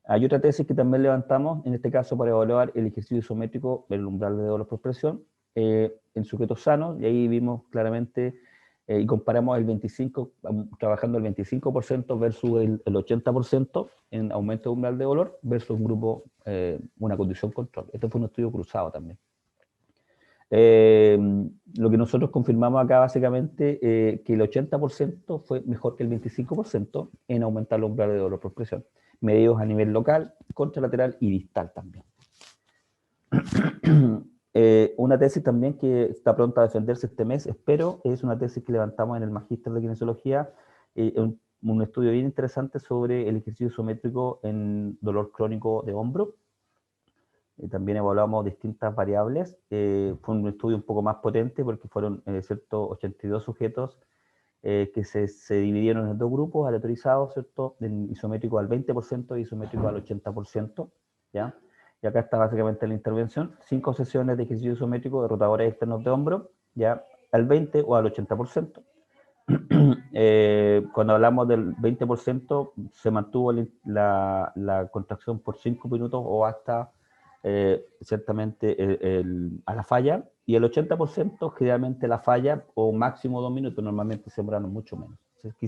Hay otra tesis que también levantamos, en este caso para evaluar el ejercicio isométrico, el umbral de dolor por presión, en sujetos sanos, y ahí vimos claramente, y comparamos el 25, trabajando el 25% versus el 80% en aumento de umbral de dolor, versus un grupo, una condición control. Este fue un estudio cruzado también. Lo que nosotros confirmamos acá básicamente, que el 80% fue mejor que el 25% en aumentar el umbral de dolor por presión, medidos a nivel local, contralateral y distal también. Una tesis también que está pronta a defenderse este mes, espero, es una tesis que levantamos en el Magíster de Kinesiología, un estudio bien interesante sobre el ejercicio isométrico en dolor crónico de hombro. También evaluamos distintas variables. Fue un estudio un poco más potente porque fueron 82 sujetos que se dividieron en 2 grupos aleatorizados, ¿cierto? En isométrico al 20% y isométrico al 80%, ¿ya? Y acá está básicamente la intervención, 5 sesiones de ejercicio isométrico de rotadores externos de hombro, ¿ya? Al 20 o al 80%. Cuando hablamos del 20%, se mantuvo la contracción por 5 minutos o hasta ciertamente a la falla, y el 80% generalmente la falla o máximo 2 minutos, normalmente se demoraron mucho menos. Entonces,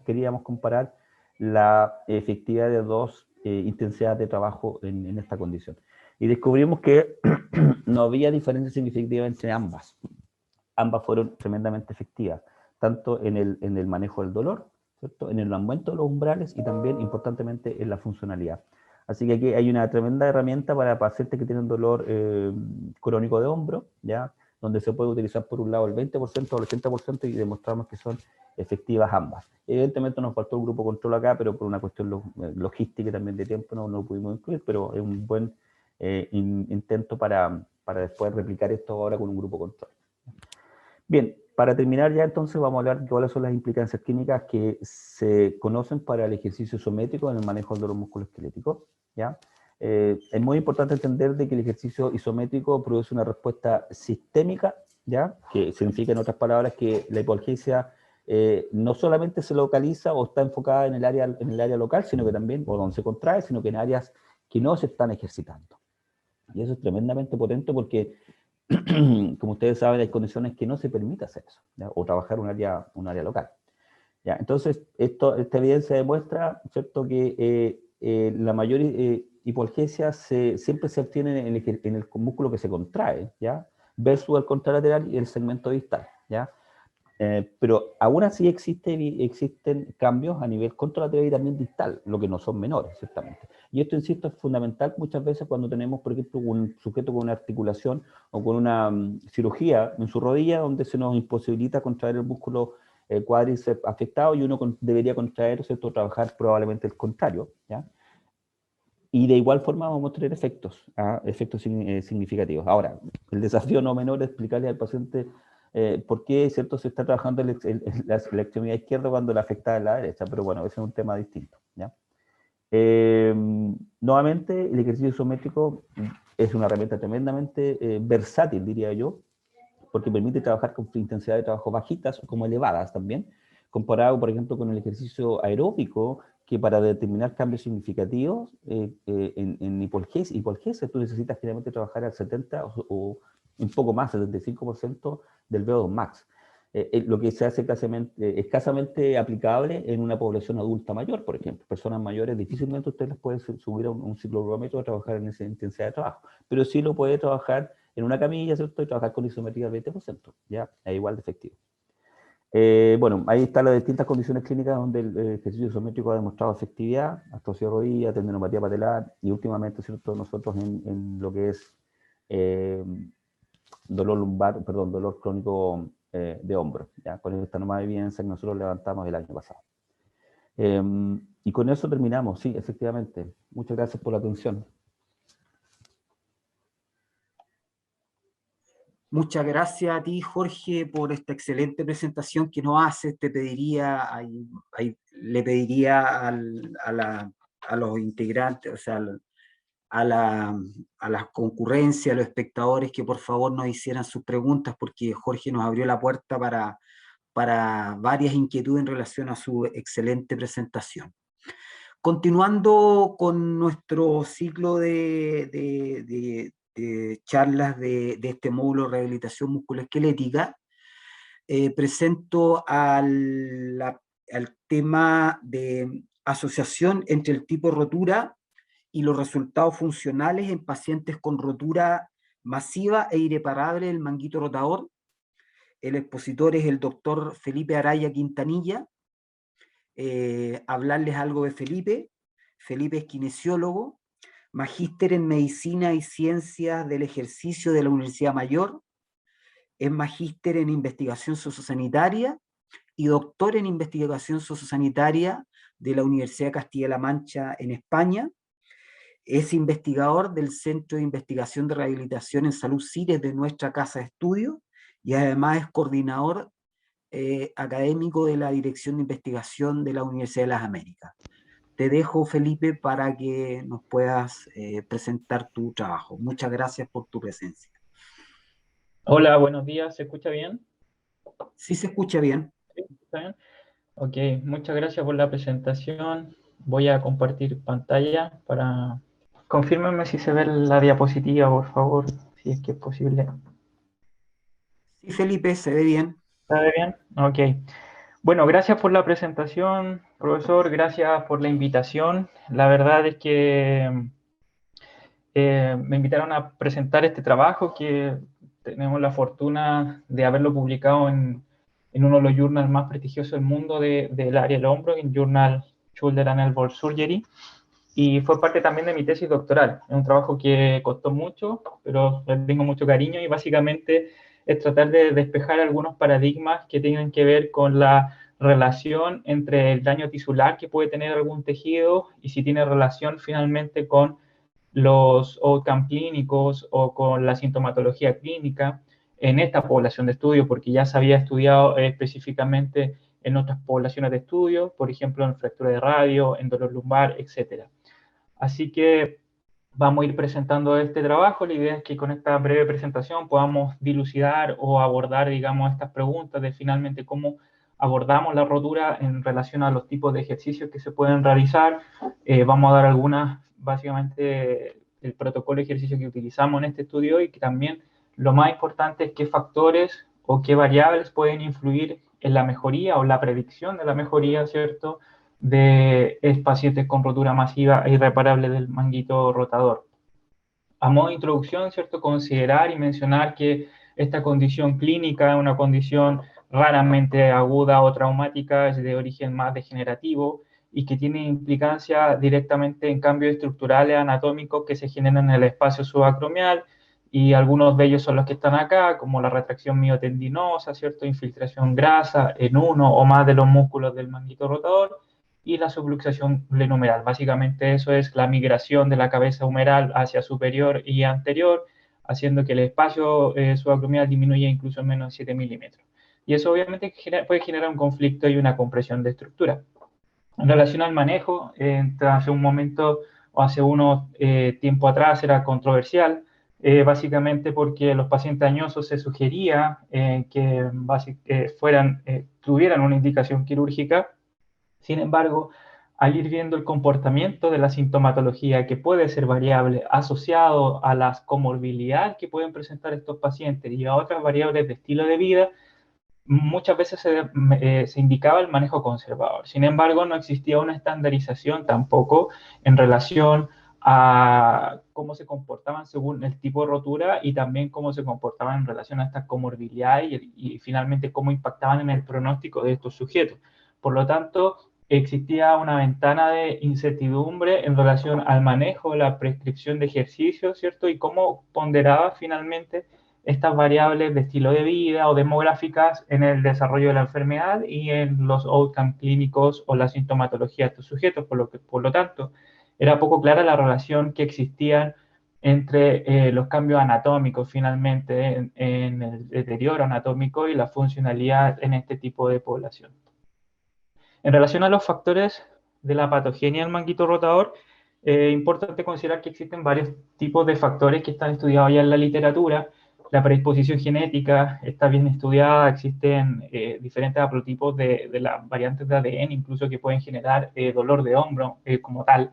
queríamos comparar la efectividad de 2 intensidades de trabajo en esta condición. Y descubrimos que no había diferencia significativa entre ambas. Ambas fueron tremendamente efectivas, tanto en el manejo del dolor, ¿cierto? En el aumento de los umbrales y también, importantemente, en la funcionalidad. Así que aquí hay una tremenda herramienta para pacientes que tienen dolor crónico de hombro, ¿ya? Donde se puede utilizar por un lado el 20% o el 80% y demostramos que son efectivas ambas. Evidentemente nos faltó el grupo control acá, pero por una cuestión logística y también de tiempo no lo pudimos incluir, pero es un buen intento para después replicar esto ahora con un grupo control. Bien, para terminar ya entonces vamos a hablar de cuáles son las implicancias clínicas que se conocen para el ejercicio isométrico en el manejo del dolor musculoesquelético, ¿ya? Es muy importante entender de que el ejercicio isométrico produce una respuesta sistémica, ¿ya? Que significa en otras palabras que la hipoalgesia no solamente se localiza o está enfocada en el área local, sino que también, o donde se contrae, sino que en áreas que no se están ejercitando. Y eso es tremendamente potente porque como ustedes saben, hay condiciones que no se permite hacer eso, ¿ya? O trabajar un área local, ¿ya? Entonces, esta evidencia demuestra, ¿cierto?, que la mayor hipoalgesia siempre se obtiene en el músculo que se contrae, ¿ya? Versus el contralateral y el segmento distal, ¿ya? Pero aún así existen cambios a nivel contralateral y también distal, lo que no son menores, ciertamente. Y esto, insisto, es fundamental muchas veces cuando tenemos, por ejemplo, un sujeto con una articulación o con una cirugía en su rodilla donde se nos imposibilita contraer el músculo cuádriceps afectado y uno debería contraer, ¿cierto?, trabajar probablemente el contrario, ¿ya? Y de igual forma vamos a tener efectos significativos. Ahora, el desafío no menor es explicarle al paciente por qué, ¿cierto?, se está trabajando la extremidad izquierda cuando la afectada es la derecha, pero bueno, ese es un tema distinto, ¿ya? Nuevamente, el ejercicio isométrico es una herramienta tremendamente versátil, diría yo, porque permite trabajar con intensidad de trabajo bajitas como elevadas también, comparado, por ejemplo, con el ejercicio aeróbico, que para determinar cambios significativos en hipoalgesia, tú necesitas generalmente trabajar al 70 o un poco más, 75% del VO2 max. Lo que se hace escasamente aplicable en una población adulta mayor, por ejemplo. Personas mayores, difícilmente usted les puede subir a un ciclorrómetro a trabajar en esa intensidad de trabajo, pero sí lo puede trabajar en una camilla, ¿cierto? Y trabajar con isometría al 20%, ¿ya? Es igual de efectivo. Bueno, ahí están las distintas condiciones clínicas donde el ejercicio isométrico ha demostrado efectividad: artrosis de rodilla, tendinopatía patelar y últimamente, ¿cierto?, nosotros en lo que es dolor lumbar, perdón, dolor crónico de hombro, ¿ya? Con esta nueva evidencia que nosotros levantamos el año pasado. Y con eso terminamos, sí, efectivamente. Muchas gracias por la atención. Muchas gracias a ti, Jorge, por esta excelente presentación que nos haces. Te pediría, le pediría a los integrantes, o sea, a la concurrencia, a los espectadores, que por favor nos hicieran sus preguntas, porque Jorge nos abrió la puerta para varias inquietudes en relación a su excelente presentación. Continuando con nuestro ciclo de charlas de este módulo de rehabilitación musculoesquelética, presento al tema de asociación entre el tipo de rotura y los resultados funcionales en pacientes con rotura masiva e irreparable del manguito rotador. El expositor es el doctor Felipe Araya Quintanilla. Hablarles algo de Felipe. Felipe es kinesiólogo, magíster en Medicina y Ciencias del Ejercicio de la Universidad Mayor, es magíster en Investigación Sociosanitaria y doctor en Investigación Sociosanitaria de la Universidad de Castilla-La Mancha en España. Es investigador del Centro de Investigación de Rehabilitación en Salud CIRES de nuestra casa de estudio y además es coordinador académico de la Dirección de Investigación de la Universidad de las Américas. Te dejo, Felipe, para que nos puedas presentar tu trabajo. Muchas gracias por tu presencia. Hola, buenos días. ¿Se escucha bien? Sí, se escucha bien. ¿Sí? ¿Está bien? Ok, muchas gracias por la presentación. Voy a compartir pantalla para... Confírmenme si se ve la diapositiva, por favor, si es que es posible. Sí, Felipe, se ve bien. ¿Se ve bien? Ok. Bueno, gracias por la presentación, profesor. Gracias por la invitación. La verdad es que me invitaron a presentar este trabajo que tenemos la fortuna de haberlo publicado en uno de los journals más prestigiosos del mundo del área del hombro, en Journal Shoulder and Elbow Surgery, y fue parte también de mi tesis doctoral. Es un trabajo que costó mucho, pero le tengo mucho cariño y básicamente es tratar de despejar algunos paradigmas que tengan que ver con la relación entre el daño tisular que puede tener algún tejido y si tiene relación finalmente con los outcomes clínicos o con la sintomatología clínica en esta población de estudio, porque ya se había estudiado específicamente en otras poblaciones de estudio, por ejemplo, en fractura de radio, en dolor lumbar, etc. Así que vamos a ir presentando este trabajo. La idea es que con esta breve presentación podamos dilucidar o abordar, digamos, estas preguntas de finalmente cómo abordamos la rotura en relación a los tipos de ejercicios que se pueden realizar. Vamos a dar algunas, básicamente, el protocolo de ejercicio que utilizamos en este estudio y que también lo más importante es qué factores o qué variables pueden influir en la mejoría o la predicción de la mejoría, ¿cierto?, de pacientes con rotura masiva e irreparable del manguito rotador. A modo de introducción, ¿cierto?, considerar y mencionar que esta condición clínica es una condición raramente aguda o traumática, es de origen más degenerativo y que tiene implicancia directamente en cambios estructurales anatómicos que se generan en el espacio subacromial, y algunos de ellos son los que están acá, como la retracción miotendinosa, ¿cierto?, infiltración grasa en uno o más de los músculos del manguito rotador, y la subluxación glenohumeral. Básicamente eso es la migración de la cabeza humeral hacia superior y anterior, haciendo que el espacio subacromial disminuya incluso en menos de 7 milímetros. Y eso obviamente puede generar un conflicto y una compresión de estructura. En relación al manejo, hace un momento o hace unos tiempo atrás era controversial, básicamente porque los pacientes añosos se sugería que tuvieran una indicación quirúrgica. Sin embargo, al ir viendo el comportamiento de la sintomatología, que puede ser variable, asociado a las comorbilidades que pueden presentar estos pacientes y a otras variables de estilo de vida, muchas veces se indicaba el manejo conservador. Sin embargo, no existía una estandarización tampoco en relación a cómo se comportaban según el tipo de rotura y también cómo se comportaban en relación a estas comorbilidades y finalmente cómo impactaban en el pronóstico de estos sujetos. Por lo tanto, existía una ventana de incertidumbre en relación al manejo, la prescripción de ejercicio, ¿cierto? Y cómo ponderaba finalmente estas variables de estilo de vida o demográficas en el desarrollo de la enfermedad y en los outcomes clínicos o la sintomatología de estos sujetos. Por lo tanto, era poco clara la relación que existía entre los cambios anatómicos finalmente en el deterioro anatómico y la funcionalidad en este tipo de población. En relación a los factores de la patogenia del manguito rotador, es importante considerar que existen varios tipos de factores que están estudiados ya en la literatura. La predisposición genética está bien estudiada, existen diferentes haplotipos de las variantes de ADN, incluso que pueden generar dolor de hombro como tal.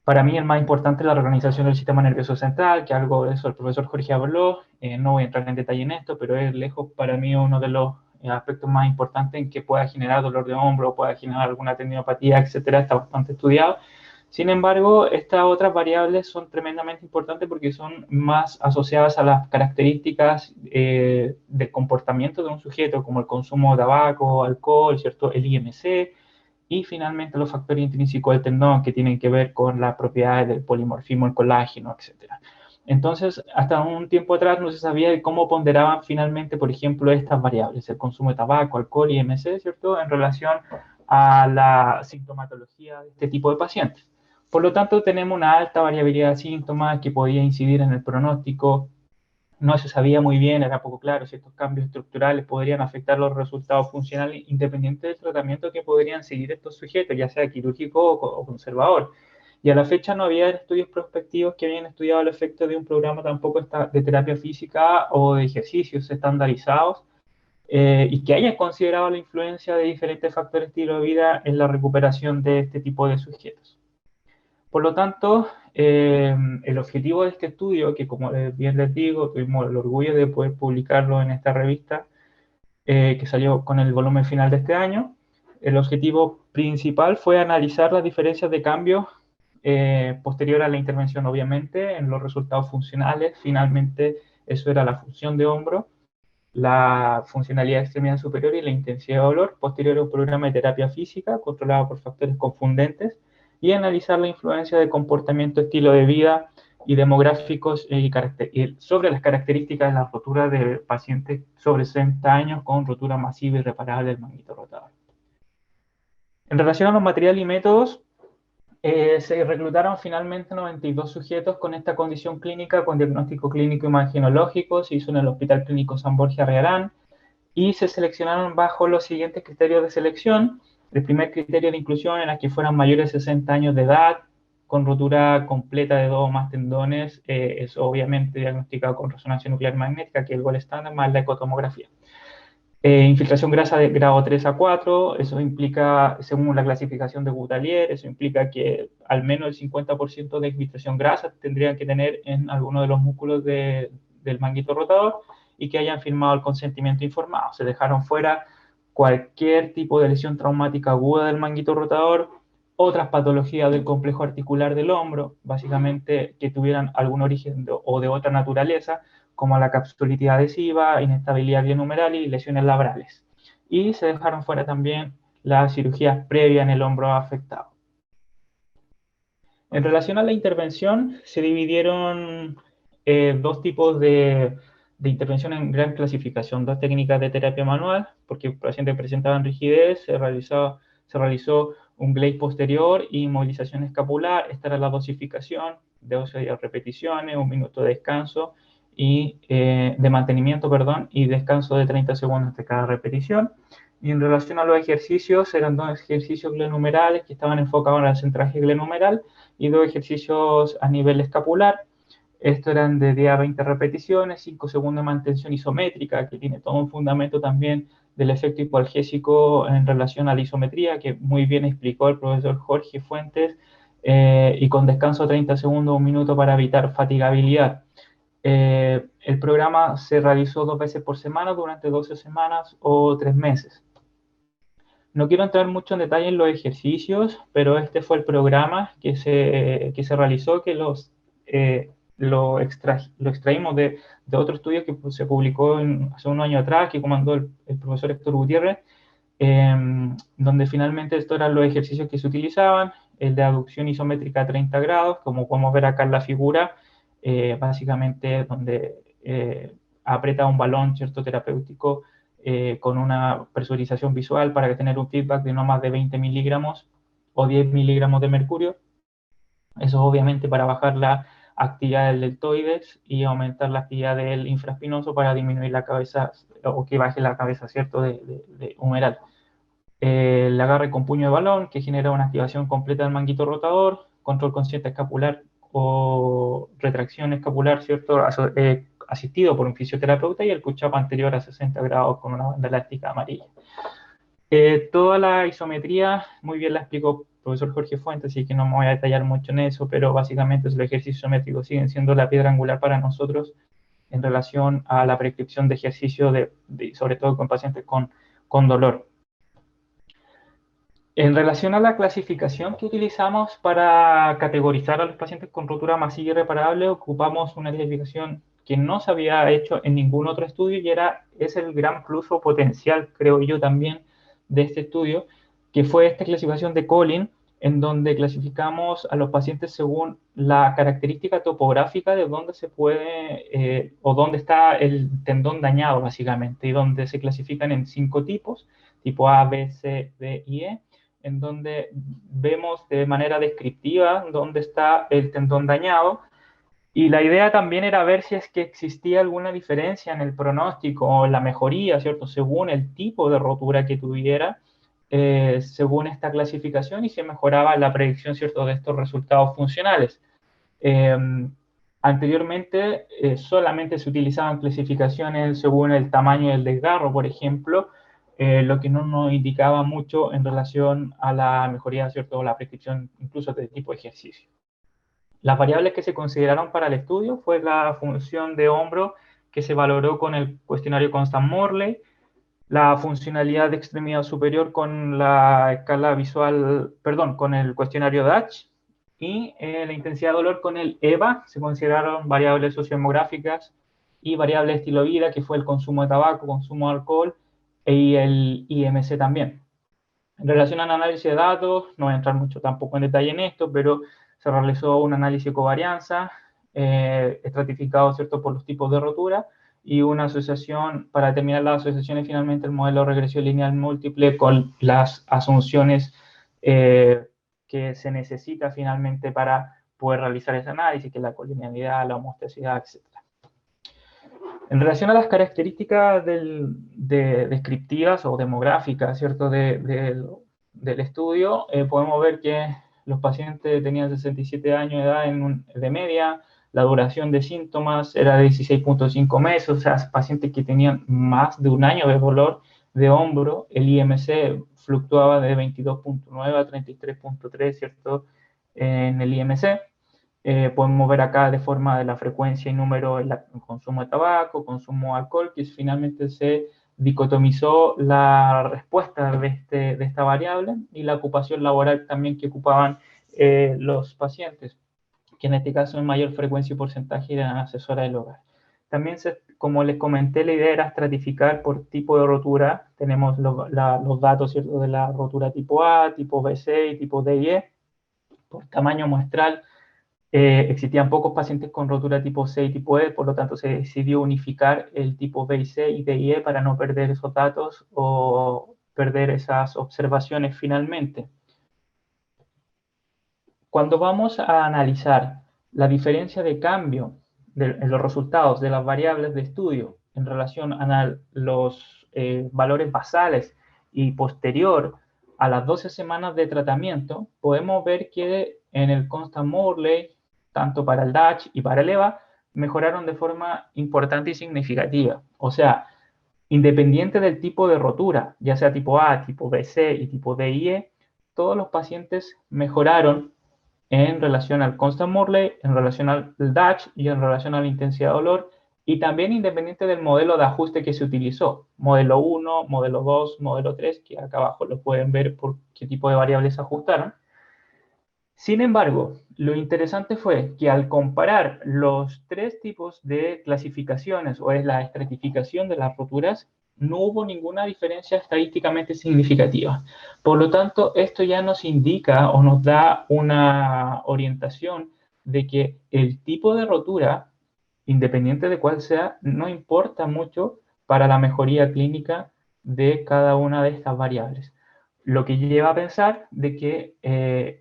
Para mí el más importante es la reorganización del sistema nervioso central, que algo de eso el profesor Jorge habló, no voy a entrar en detalle en esto, pero es lejos para mí uno de los aspectos más importantes en que pueda generar dolor de hombro, pueda generar alguna tendinopatía, etcétera, está bastante estudiado. Sin embargo, estas otras variables son tremendamente importantes porque son más asociadas a las características del comportamiento de un sujeto, como el consumo de tabaco, alcohol, ¿cierto? El IMC, y finalmente los factores intrínsecos del tendón que tienen que ver con las propiedades del polimorfismo, el colágeno, etc. Entonces, hasta un tiempo atrás no se sabía cómo ponderaban finalmente, por ejemplo, estas variables, el consumo de tabaco, alcohol y IMC, ¿cierto?, en relación a la sintomatología de este tipo de pacientes. Por lo tanto, tenemos una alta variabilidad de síntomas que podía incidir en el pronóstico. No se sabía muy bien, era poco claro si estos cambios estructurales podrían afectar los resultados funcionales independientes del tratamiento que podrían seguir estos sujetos, ya sea quirúrgico o conservador. Y a la fecha no había estudios prospectivos que habían estudiado el efecto de un programa tampoco de terapia física o de ejercicios estandarizados y que hayan considerado la influencia de diferentes factores de estilo de vida en la recuperación de este tipo de sujetos. Por lo tanto, el objetivo de este estudio, que como bien les digo, tuvimos el orgullo de poder publicarlo en esta revista, que salió con el volumen final de este año, el objetivo principal fue analizar las diferencias de cambio posterior a la intervención, obviamente, en los resultados funcionales. Finalmente, eso era la función de hombro, la funcionalidad de extremidad superior y la intensidad de dolor, posterior a un programa de terapia física controlado por factores confundentes, y analizar la influencia de comportamiento, estilo de vida y demográficos sobre las características de la rotura de pacientes sobre 60 años con rotura masiva y irreparable del manguito rotador. En relación a los materiales y métodos, se reclutaron finalmente 92 sujetos con esta condición clínica con diagnóstico clínico imagenológico, se hizo en el Hospital Clínico San Borja Arrearán, y se seleccionaron bajo los siguientes criterios de selección. El primer criterio de inclusión era que fueran mayores de 60 años de edad, con rotura completa de 2 o más tendones, es obviamente diagnosticado con resonancia nuclear magnética, que es el gol estándar, más la ecotomografía. Infiltración grasa de grado 3 a 4, eso implica, según la clasificación de Boutalier, eso implica que al menos el 50% de infiltración grasa tendrían que tener en alguno de los músculos del manguito rotador y que hayan firmado el consentimiento informado. Se dejaron fuera cualquier tipo de lesión traumática aguda del manguito rotador, otras patologías del complejo articular del hombro, básicamente que tuvieran algún origen o de otra naturaleza, como la capsulitis adhesiva, inestabilidad binumeral y lesiones labrales. Y se dejaron fuera también las cirugías previas en el hombro afectado. En relación a la intervención, se dividieron dos tipos de intervención en gran clasificación, dos técnicas de terapia manual, porque los pacientes presentaban rigidez, se realizó un glade posterior y movilización escapular. Esta era la dosificación de 12 repeticiones, 1 minuto de descanso y de mantenimiento, y descanso de 30 segundos de cada repetición. Y en relación a los ejercicios, eran 2 ejercicios glenumerales que estaban enfocados en el centraje glenumeral y 2 ejercicios a nivel escapular. Estos eran de 10 a 20 repeticiones, 5 segundos de mantención isométrica, que tiene todo un fundamento también del efecto hipoalgésico en relación a la isometría, que muy bien explicó el profesor Jorge Fuentes, y con descanso 30 segundos, 1 minuto para evitar fatigabilidad. El programa se realizó 2 veces por semana durante 12 semanas o 3 meses. No quiero entrar mucho en detalle en los ejercicios, pero este fue el programa que se realizó, que lo extraímos de otro estudio que se publicó hace un año atrás, que comandó el profesor Héctor Gutiérrez, donde finalmente estos eran los ejercicios que se utilizaban, el de aducción isométrica a 30 grados, como podemos ver acá en la figura, básicamente donde aprieta un balón, ¿cierto?, terapéutico, con una presurización visual para tener un feedback de no más de 20 miligramos o 10 miligramos de mercurio. Eso obviamente para bajar la actividad del deltoides y aumentar la actividad del infraespinoso para disminuir la cabeza, o que baje la cabeza, ¿cierto?, de humeral. El agarre con puño de balón, que genera una activación completa del manguito rotador, control consciente escapular o retracción escapular, ¿cierto?, asistido por un fisioterapeuta, y el push-up anterior a 60 grados con una banda elástica amarilla. Toda la isometría, muy bien la explicó el profesor Jorge Fuentes, así que no me voy a detallar mucho en eso, pero básicamente los ejercicios isométricos siguen siendo la piedra angular para nosotros en relación a la prescripción de ejercicio, sobre todo con pacientes con dolor. En relación a la clasificación que utilizamos para categorizar a los pacientes con rotura masiva irreparable, ocupamos una clasificación que no se había hecho en ningún otro estudio y es el gran plus o potencial, creo yo también, de este estudio, que fue esta clasificación de Collin, en donde clasificamos a los pacientes según la característica topográfica de dónde se puede, o dónde está el tendón dañado, básicamente, y donde se clasifican en 5 tipos, tipo A, B, C, D y E, en donde vemos de manera descriptiva dónde está el tendón dañado, y la idea también era ver si es que existía alguna diferencia en el pronóstico o en la mejoría, ¿cierto?, según el tipo de rotura que tuviera, según esta clasificación, y se mejoraba la predicción, ¿cierto?, de estos resultados funcionales. Anteriormente solamente se utilizaban clasificaciones según el tamaño del desgarro, por ejemplo, lo que no nos indicaba mucho en relación a la mejoría, ¿cierto?, o la prescripción incluso de tipo de ejercicio. Las variables que se consideraron para el estudio fue la función de hombro, que se valoró con el cuestionario Constant-Morley, la funcionalidad de extremidad superior con la escala visual, perdón, con el cuestionario Dutch, y la intensidad de dolor con el EVA. Se consideraron variables sociodemográficas y variables de estilo de vida, que fue el consumo de tabaco, consumo de alcohol, y el IMC también. En relación al análisis de datos, no voy a entrar mucho tampoco en detalle en esto, pero se realizó un análisis de covarianza, estratificado, ¿cierto?, por los tipos de rotura, y una asociación, para determinar las asociaciones, finalmente el modelo de regresión lineal múltiple con las asunciones que se necesita finalmente para poder realizar ese análisis, que es la colinealidad, la homostesidad, etc. En relación a las características descriptivas o demográficas, ¿cierto?, del estudio, podemos ver que los pacientes tenían 67 años de edad de media, la duración de síntomas era de 16.5 meses, o sea, pacientes que tenían más de un año de dolor de hombro. El IMC fluctuaba de 22.9 a 33.3, ¿cierto?, en el IMC. Podemos ver acá de forma de la frecuencia y número el consumo de tabaco, consumo de alcohol, que finalmente se dicotomizó la respuesta de esta variable, y la ocupación laboral también que ocupaban los pacientes, que en este caso en mayor frecuencia y porcentaje eran asesoras del hogar. También, como les comenté, la idea era estratificar por tipo de rotura. Tenemos los datos, ¿cierto?, de la rotura tipo A, tipo BC y tipo D y E. Por tamaño muestral, existían pocos pacientes con rotura tipo C y tipo E, por lo tanto se decidió unificar el tipo B y C y D y E para no perder esos datos o perder esas observaciones finalmente. Cuando vamos a analizar la diferencia de cambio en los resultados de las variables de estudio en relación a los valores basales y posterior a las 12 semanas de tratamiento, podemos ver que en el Constant-Morley, tanto para el DASH y para el EVA, mejoraron de forma importante y significativa. O sea, independiente del tipo de rotura, ya sea tipo A, tipo BC y tipo DIE, todos los pacientes mejoraron en relación al Constant-Morley, en relación al DASH y en relación a la intensidad de dolor, y también independiente del modelo de ajuste que se utilizó, modelo 1, modelo 2, modelo 3, que acá abajo lo pueden ver por qué tipo de variables se ajustaron. Sin embargo, lo interesante fue que al comparar los tres tipos de clasificaciones, o es la estratificación de las roturas, no hubo ninguna diferencia estadísticamente significativa. Por lo tanto, esto ya nos indica o nos da una orientación de que el tipo de rotura, independiente de cuál sea, no importa mucho para la mejoría clínica de cada una de estas variables. Lo que lleva a pensar de que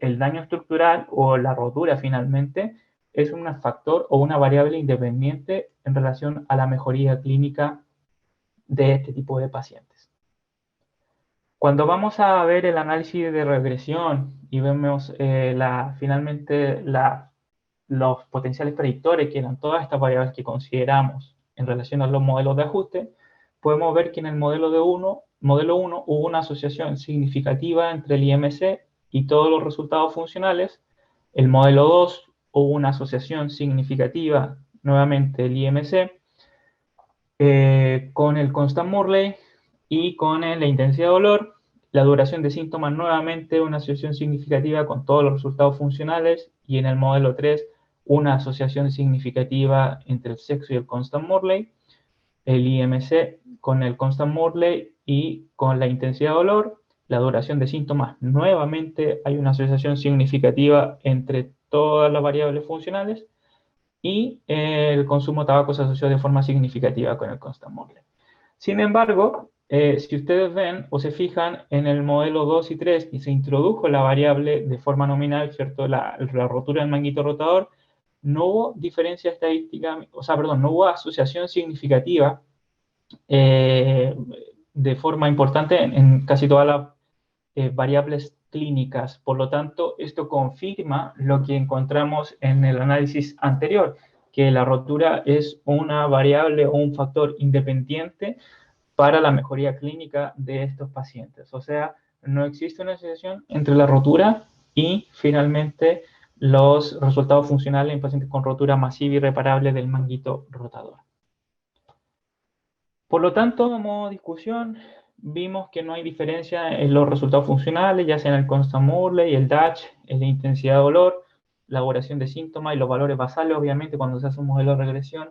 el daño estructural o la rotura finalmente es un factor o una variable independiente en relación a la mejoría clínica de este tipo de pacientes. Cuando vamos a ver el análisis de regresión y vemos finalmente los potenciales predictores, que eran todas estas variables que consideramos en relación a los modelos de ajuste, podemos ver que en el modelo 1 hubo una asociación significativa entre el IMC y todos los resultados funcionales. El modelo 2 hubo una asociación significativa, nuevamente el IMC, con el Constant-Morley y con la intensidad de dolor. La duración de síntomas, nuevamente una asociación significativa con todos los resultados funcionales, y en el modelo 3 una asociación significativa entre el sexo y el Constant-Morley, el IMC con el Constant-Morley y con la intensidad de dolor. La duración de síntomas, nuevamente hay una asociación significativa entre todas las variables funcionales, y el consumo de tabaco se asoció de forma significativa con el Constant-Morley. Sin embargo, si ustedes ven o se fijan en el modelo 2 y 3, y se introdujo la variable de forma nominal, ¿cierto? La rotura del manguito rotador, no hubo diferencia estadística, no hubo asociación significativa de forma importante en casi todas las variables clínicas. Por lo tanto, esto confirma lo que encontramos en el análisis anterior, que la rotura es una variable o un factor independiente para la mejoría clínica de estos pacientes. O sea, no existe una asociación entre la rotura y finalmente los resultados funcionales en pacientes con rotura masiva irreparable del manguito rotador. Por lo tanto, a modo de discusión, vimos que no hay diferencia en los resultados funcionales, ya sea en el Constant-Morley, el DASH, en la intensidad de dolor, la duración de síntomas y los valores basales. Obviamente, cuando se hace un modelo de regresión,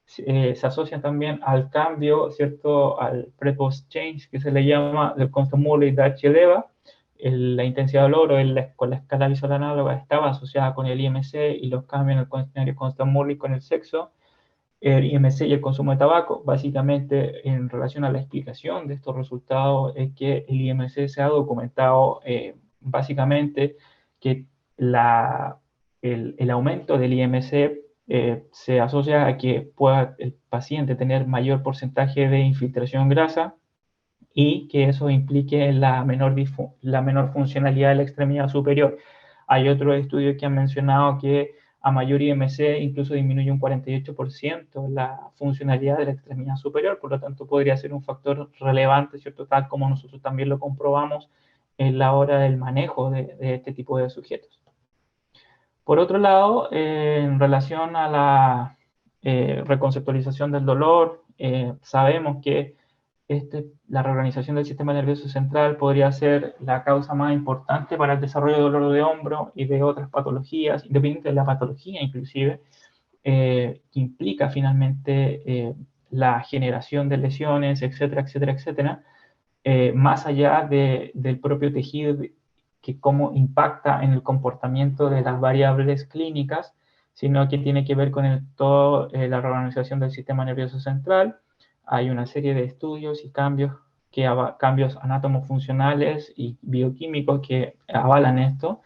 se asocian también al cambio, ¿cierto?, al pre-post change, que se le llama del Constant-Morley, DASH y el EVA. La intensidad de dolor con la escala visual análoga estaba asociada con el IMC, y los cambios en el cuestionario Constant-Morley con el sexo, el IMC y el consumo de tabaco. Básicamente, en relación a la explicación de estos resultados, es que el IMC se ha documentado básicamente que el aumento del IMC se asocia a que pueda el paciente tener mayor porcentaje de infiltración grasa, y que eso implique la menor funcionalidad de la extremidad superior. Hay otros estudios que han mencionado que a mayor IMC incluso disminuye un 48% la funcionalidad de la extremidad superior. Por lo tanto, podría ser un factor relevante, ¿cierto?, tal como nosotros también lo comprobamos en la hora del manejo de este tipo de sujetos. Por otro lado, en relación a la reconceptualización del dolor, sabemos que la reorganización del sistema nervioso central podría ser la causa más importante para el desarrollo de dolor de hombro y de otras patologías, independiente de la patología inclusive, que implica finalmente la generación de lesiones, etcétera, etcétera, etcétera, más allá del propio tejido, que cómo impacta en el comportamiento de las variables clínicas, sino que tiene que ver con toda la reorganización del sistema nervioso central. Hay una serie de estudios y cambios anátomo-funcionales y bioquímicos que avalan esto.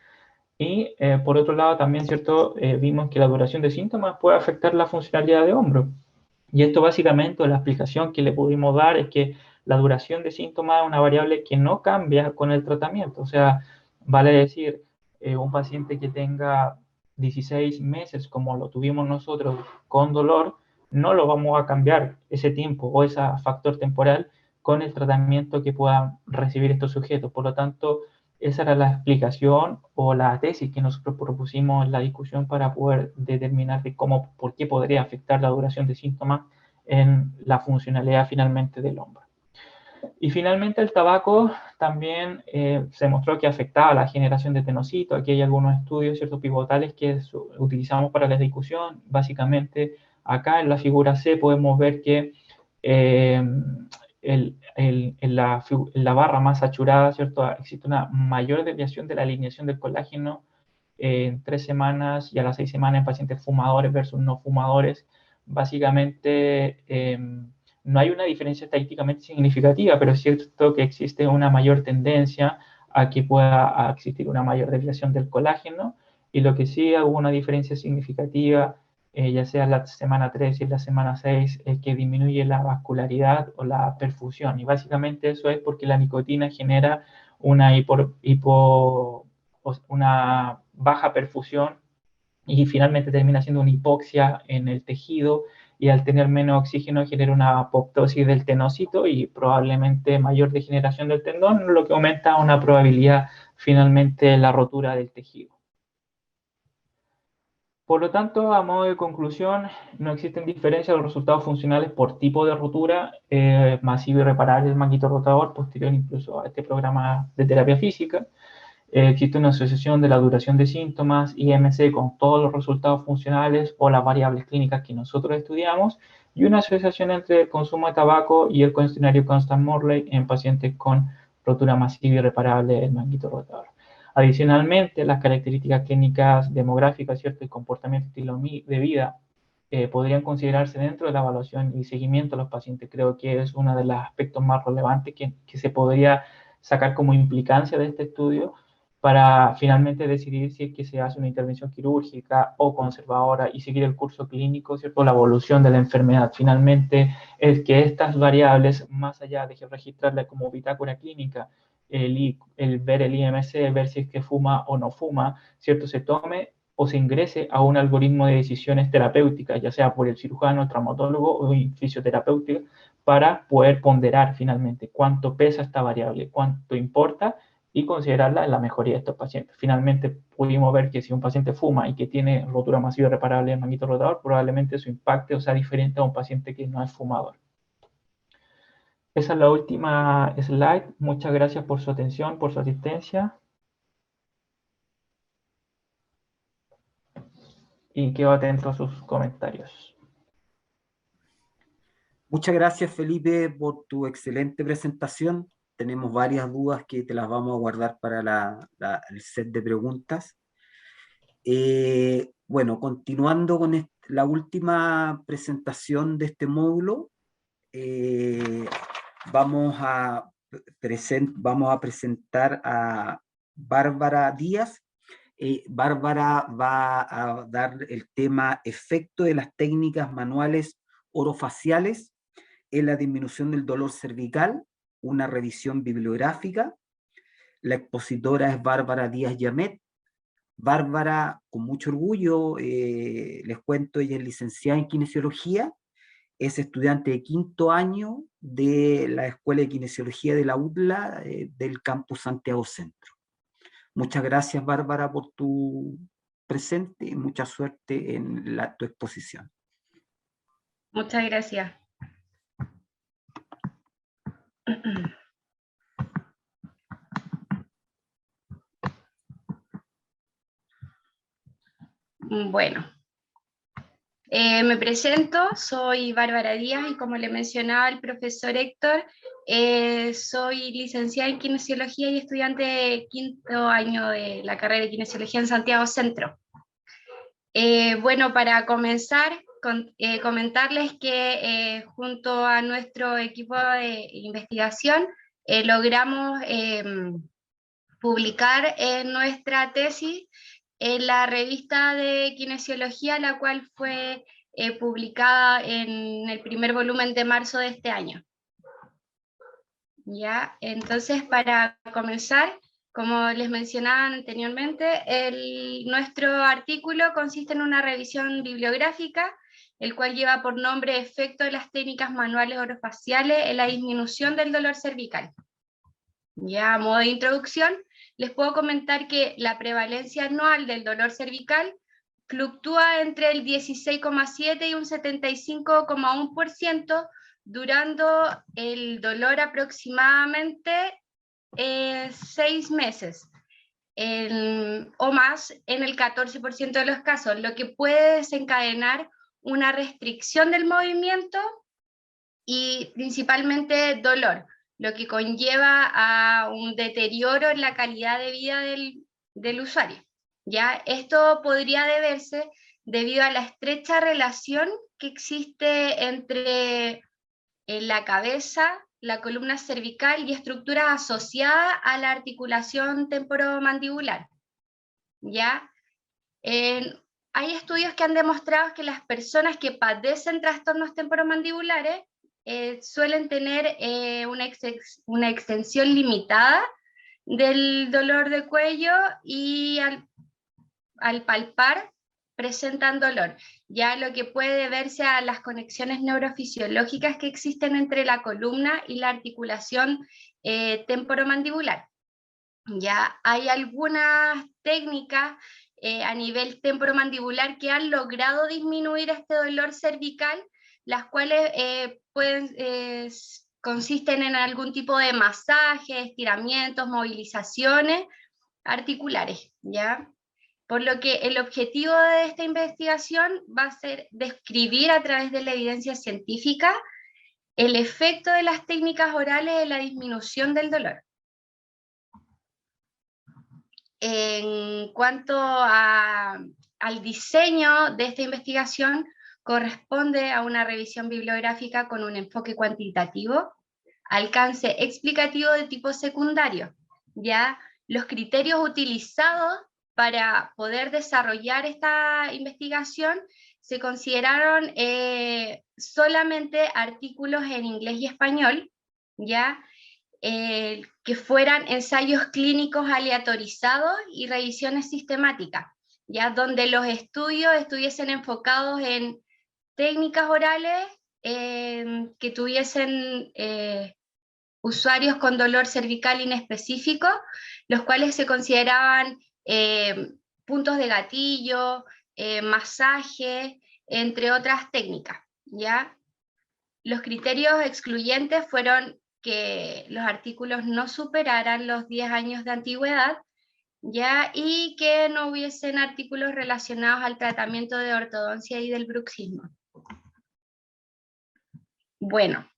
Y por otro lado también, ¿cierto?, vimos que la duración de síntomas puede afectar la funcionalidad de hombro. Y esto básicamente, la explicación que le pudimos dar es que la duración de síntomas es una variable que no cambia con el tratamiento. O sea, vale decir, un paciente que tenga 16 meses, como lo tuvimos nosotros, con dolor, no lo vamos a cambiar ese tiempo o ese factor temporal con el tratamiento que puedan recibir estos sujetos. Por lo tanto, esa era la explicación o la tesis que nosotros propusimos en la discusión para poder determinar de cómo, por qué podría afectar la duración de síntomas en la funcionalidad finalmente del hombro. Y finalmente el tabaco también se mostró que afectaba la generación de tenocito. Aquí hay algunos estudios, ciertos pivotales que utilizamos para la discusión. Básicamente acá en la figura C podemos ver que en la barra más sachurada, ¿cierto? Existe una mayor desviación de la alineación del colágeno en 3 semanas y a las 6 semanas en pacientes fumadores versus no fumadores. Básicamente no hay una diferencia estadísticamente significativa, pero es cierto que existe una mayor tendencia a que pueda existir una mayor desviación del colágeno, y lo que sí hubo una diferencia significativa, ya sea en la semana 3 y en la semana 6, es que disminuye la vascularidad o la perfusión, y básicamente eso es porque la nicotina genera una una baja perfusión y finalmente termina siendo una hipoxia en el tejido, y al tener menos oxígeno genera una apoptosis del tenócito y probablemente mayor degeneración del tendón, lo que aumenta una probabilidad finalmente de la rotura del tejido. Por lo tanto, a modo de conclusión, no existen diferencias de los resultados funcionales por tipo de rotura masivo y reparable del manguito rotador, posterior incluso a este programa de terapia física. Existe una asociación de la duración de síntomas, IMC, con todos los resultados funcionales o las variables clínicas que nosotros estudiamos, y una asociación entre el consumo de tabaco y el cuestionario Constant-Morley en pacientes con rotura masiva y irreparable del manguito rotador. Adicionalmente, las características clínicas demográficas, ¿cierto?, y comportamiento estilo de vida podrían considerarse dentro de la evaluación y seguimiento de los pacientes. Creo que es uno de los aspectos más relevantes que se podría sacar como implicancia de este estudio para finalmente decidir si es que se hace una intervención quirúrgica o conservadora y seguir el curso clínico, ¿cierto?, la evolución de la enfermedad. Finalmente, es que estas variables, más allá de registrarla como bitácora clínica, el ver el IMC, ver si es que fuma o no fuma, ¿cierto?, se tome o se ingrese a un algoritmo de decisiones terapéuticas, ya sea por el cirujano, el traumatólogo o fisioterapéutico, para poder ponderar finalmente cuánto pesa esta variable, cuánto importa, y considerarla en la mejoría de estos pacientes. Finalmente pudimos ver que si un paciente fuma y que tiene rotura masiva irreparable del manguito rotador, probablemente su impacto sea diferente a un paciente que no es fumador. Esa es la última slide. Muchas gracias por su atención, por su asistencia. Y quedo atento a sus comentarios. Muchas gracias, Felipe, por tu excelente presentación. Tenemos varias dudas que te las vamos a guardar para el set de preguntas. Bueno, continuando con la última presentación de este módulo, vamos a presentar a Bárbara Díaz. Bárbara va a dar el tema efecto de las técnicas manuales orofaciales en la disminución del dolor cervical, una revisión bibliográfica. La expositora es Bárbara Díaz Yamet. Bárbara, con mucho orgullo, les cuento, ella es licenciada en kinesiología, es estudiante de 5º año de la Escuela de Kinesiología de la UDLA del campus Santiago Centro. Muchas gracias, Bárbara, por tu presente y mucha suerte en tu exposición. Muchas gracias. Bueno, me presento, soy Bárbara Díaz y como le mencionaba el profesor Héctor, soy licenciada en Kinesiología y estudiante de 5º año de la carrera de Kinesiología en Santiago Centro. Bueno, para comenzar, comentarles que junto a nuestro equipo de investigación logramos publicar nuestra tesis en la revista de Kinesiología, la cual fue publicada en el primer volumen de marzo de este año. ¿ya? Entonces, para comenzar, como les mencionaba anteriormente, nuestro artículo consiste en una revisión bibliográfica, el cual lleva por nombre Efecto de las técnicas manuales orofaciales en la disminución del dolor cervical. Ya a modo de introducción, les puedo comentar que la prevalencia anual del dolor cervical fluctúa entre el 16,7 y un 75,1%, durando el dolor aproximadamente 6 meses o más en el 14% de los casos, lo que puede desencadenar una restricción del movimiento y principalmente dolor, lo que conlleva a un deterioro en la calidad de vida del usuario. ¿Ya? Esto podría deberse debido a la estrecha relación que existe entre la cabeza, la columna cervical y estructuras asociadas a la articulación temporomandibular. ¿Ya? Hay estudios que han demostrado que las personas que padecen trastornos temporomandibulares suelen tener una extensión limitada del dolor de cuello y al palpar presentan dolor, ya lo que puede deberse a las conexiones neurofisiológicas que existen entre la columna y la articulación temporomandibular. Ya hay algunas técnicas a nivel temporomandibular que han logrado disminuir este dolor cervical, las cuales consisten en algún tipo de masaje, estiramientos, movilizaciones articulares, ¿ya? Por lo que el objetivo de esta investigación va a ser describir a través de la evidencia científica el efecto de las técnicas orales en la disminución del dolor. En cuanto al diseño de esta investigación, corresponde a una revisión bibliográfica con un enfoque cuantitativo, alcance explicativo de tipo secundario. Ya los criterios utilizados para poder desarrollar esta investigación se consideraron solamente artículos en inglés y español, ya que fueran ensayos clínicos aleatorizados y revisiones sistemáticas, ya donde los estudios estuviesen enfocados en técnicas orales que tuviesen usuarios con dolor cervical inespecífico, los cuales se consideraban puntos de gatillo, masaje, entre otras técnicas, ¿ya? Los criterios excluyentes fueron que los artículos no superaran los 10 años de antigüedad, ¿ya? Y que no hubiesen artículos relacionados al tratamiento de ortodoncia y del bruxismo. Bueno,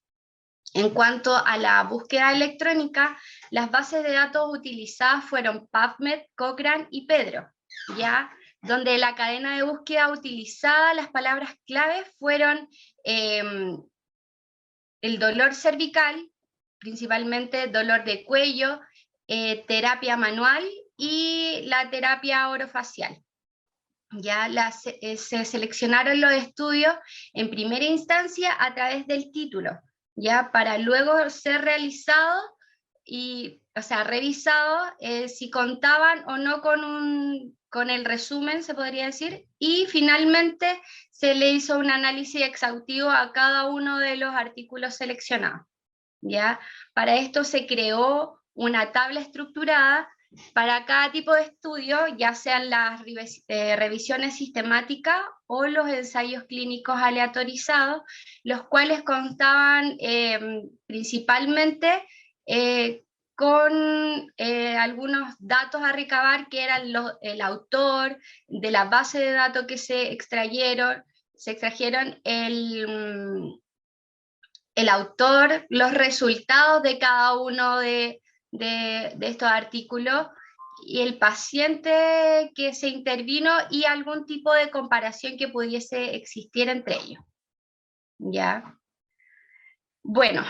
en cuanto a la búsqueda electrónica, las bases de datos utilizadas fueron PubMed, Cochrane y Pedro, ¿ya? Donde la cadena de búsqueda utilizada, las palabras clave fueron el dolor cervical, principalmente dolor de cuello, terapia manual y la terapia orofacial. Ya se seleccionaron los estudios en primera instancia a través del título, ya para luego ser realizados revisados si contaban o no con el resumen, se podría decir, y finalmente se le hizo un análisis exhaustivo a cada uno de los artículos seleccionados. ¿Ya? Para esto se creó una tabla estructurada para cada tipo de estudio, ya sean las revisiones sistemáticas o los ensayos clínicos aleatorizados, los cuales constaban principalmente con algunos datos a recabar que eran el autor, de la base de datos que se extrajeron el autor, los resultados de cada uno de estos artículos y el paciente que se intervino y algún tipo de comparación que pudiese existir entre ellos. ¿Ya? Bueno,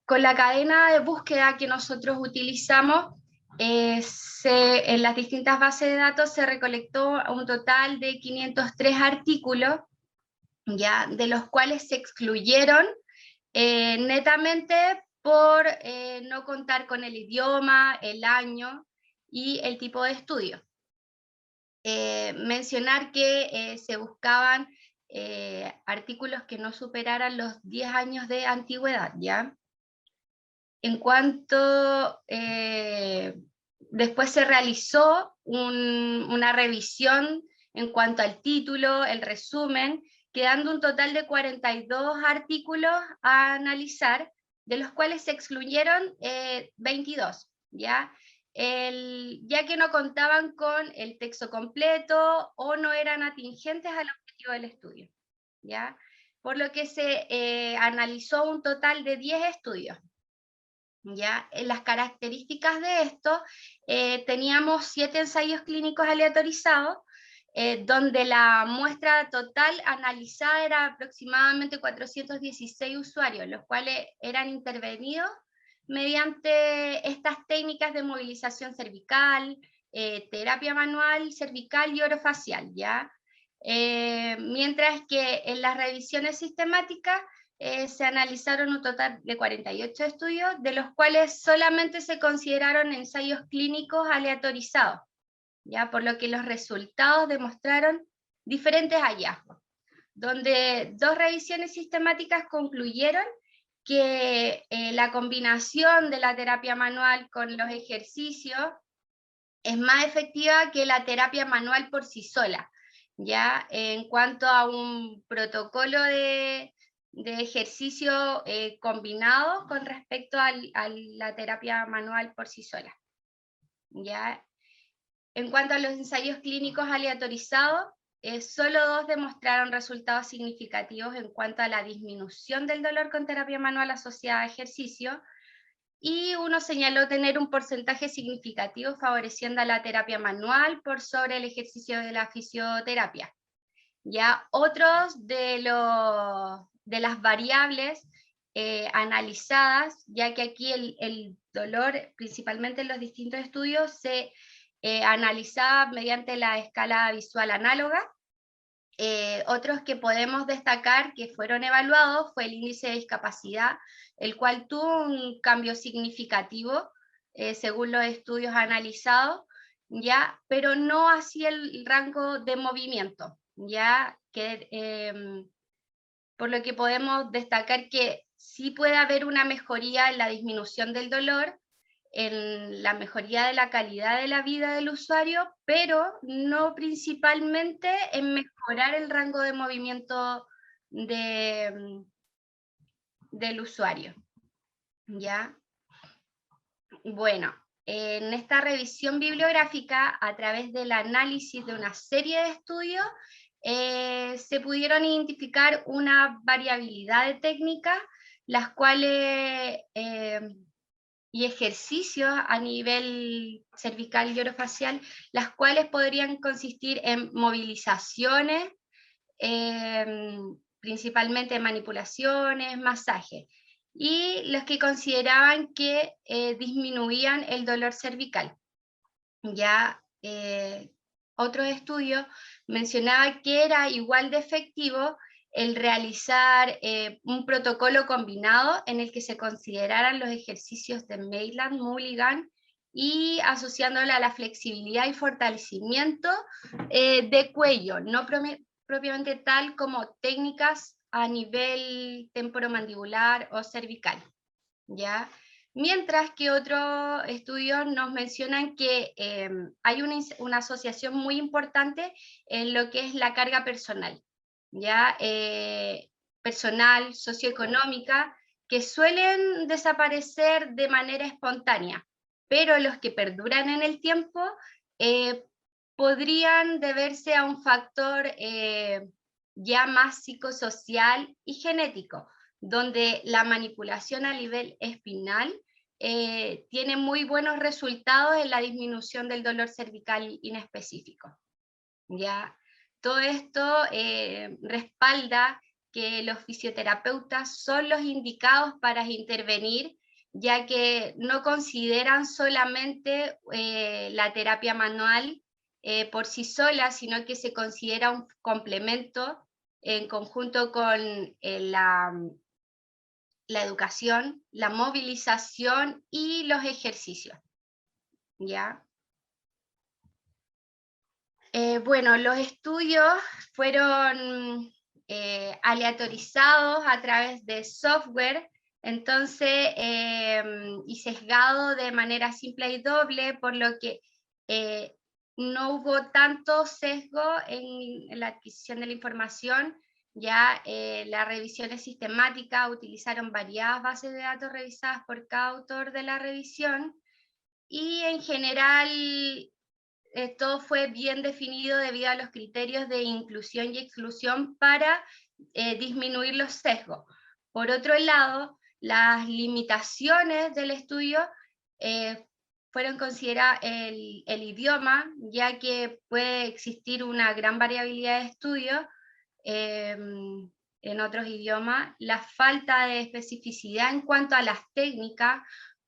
con la cadena de búsqueda que nosotros utilizamos, en las distintas bases de datos se recolectó un total de 503 artículos, ¿ya? De los cuales se excluyeron netamente por no contar con el idioma, el año y el tipo de estudio. Mencionar que se buscaban artículos que no superaran los 10 años de antigüedad, ¿ya? En cuanto después se realizó una revisión en cuanto al título, el resumen, quedando un total de 42 artículos a analizar, de los cuales se excluyeron 22, ¿ya? Ya que no contaban con el texto completo o no eran atingentes al objetivo del estudio, ¿ya? Por lo que se analizó un total de 10 estudios. ¿Ya? En las características de esto, teníamos 7 ensayos clínicos aleatorizados, donde la muestra total analizada era aproximadamente 416 usuarios, los cuales eran intervenidos mediante estas técnicas de movilización cervical, terapia manual, cervical y orofacial, ¿ya? Mientras que en las revisiones sistemáticas se analizaron un total de 48 estudios, de los cuales solamente se consideraron ensayos clínicos aleatorizados, ¿ya? Por lo que los resultados demostraron diferentes hallazgos, donde 2 revisiones sistemáticas concluyeron que la combinación de la terapia manual con los ejercicios es más efectiva que la terapia manual por sí sola, ¿ya? En cuanto a un protocolo de ejercicio combinado con respecto a la terapia manual por sí sola, ¿ya? En cuanto a los ensayos clínicos aleatorizados, solo 2 demostraron resultados significativos en cuanto a la disminución del dolor con terapia manual asociada a ejercicio, y uno señaló tener un porcentaje significativo favoreciendo a la terapia manual por sobre el ejercicio de la fisioterapia. Ya otros de las variables analizadas, ya que aquí el dolor, principalmente en los distintos estudios, se analizaba mediante la escala visual análoga. Otros que podemos destacar que fueron evaluados fue el índice de discapacidad, el cual tuvo un cambio significativo según los estudios analizados, ¿ya? Pero no así el rango de movimiento, ¿ya? Por lo que podemos destacar que sí puede haber una mejoría en la disminución del dolor, en la mejoría de la calidad de la vida del usuario, pero no principalmente en mejorar el rango de movimiento del usuario, ¿ya? Bueno, en esta revisión bibliográfica, a través del análisis de una serie de estudios, se pudieron identificar una variabilidad de técnicas, las cuales y ejercicios a nivel cervical y orofacial, las cuales podrían consistir en movilizaciones, principalmente manipulaciones, masajes, y los que consideraban que disminuían el dolor cervical. Ya otro estudio mencionaba que era igual de efectivo el realizar un protocolo combinado en el que se consideraran los ejercicios de Maitland, Mulligan, y asociándolo a la flexibilidad y fortalecimiento de cuello, no propiamente tal como técnicas a nivel temporomandibular o cervical, ¿ya? Mientras que otros estudios nos mencionan que hay una asociación muy importante en lo que es la carga personal, ¿ya? Personal, socioeconómica, que suelen desaparecer de manera espontánea, pero los que perduran en el tiempo podrían deberse a un factor ya más psicosocial y genético, donde la manipulación a nivel espinal tiene muy buenos resultados en la disminución del dolor cervical inespecífico, ¿ya? Todo esto respalda que los fisioterapeutas son los indicados para intervenir, ya que no consideran solamente la terapia manual por sí sola, sino que se considera un complemento en conjunto con la educación, la movilización y los ejercicios. ¿Ya? Bueno, los estudios fueron aleatorizados a través de software, entonces, y sesgado de manera simple y doble, por lo que no hubo tanto sesgo en la adquisición de la información. Ya las revisiones sistemáticas utilizaron variadas bases de datos revisadas por cada autor de la revisión, y en general todo fue bien definido debido a los criterios de inclusión y exclusión para disminuir los sesgos. Por otro lado, las limitaciones del estudio fueron consideradas el idioma, ya que puede existir una gran variabilidad de estudios en otros idiomas, la falta de especificidad en cuanto a las técnicas,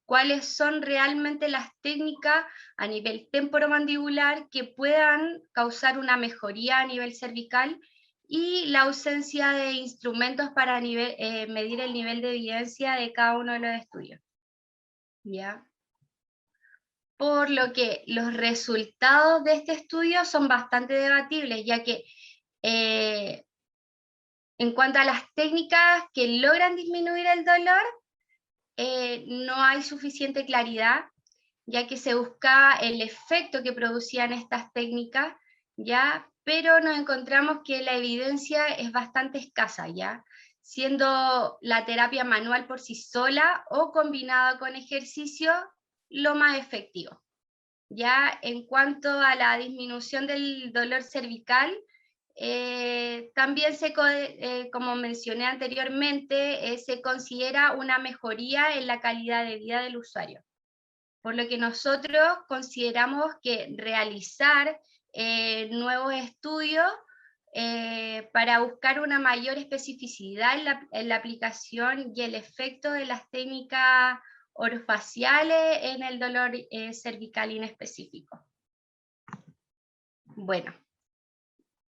cuáles son realmente las técnicas a nivel temporomandibular que puedan causar una mejoría a nivel cervical, y la ausencia de instrumentos para medir el nivel de evidencia de cada uno de los estudios. ¿Ya? Por lo que los resultados de este estudio son bastante debatibles, ya que en cuanto a las técnicas que logran disminuir el dolor, no hay suficiente claridad, ya que se buscaba el efecto que producían estas técnicas, ¿ya? Pero nos encontramos que la evidencia es bastante escasa, ¿ya? Siendo la terapia manual por sí sola o combinada con ejercicio lo más efectivo. Ya en cuanto a la disminución del dolor cervical, también como mencioné anteriormente, se considera una mejoría en la calidad de vida del usuario. Por lo que nosotros consideramos que realizar nuevos estudios para buscar una mayor especificidad en la aplicación y el efecto de las técnicas orofaciales en el dolor cervical inespecífico. Bueno.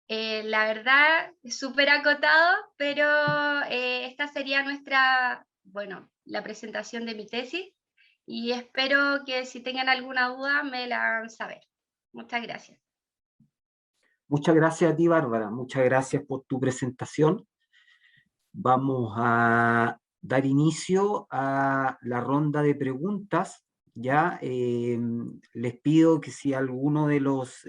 La verdad, súper acotado, pero esta sería la presentación de mi tesis, y espero que si tengan alguna duda me la hagan saber. Muchas gracias. Muchas gracias a ti, Bárbara. Muchas gracias por tu presentación. Vamos a dar inicio a la ronda de preguntas. Ya les pido que si alguno de las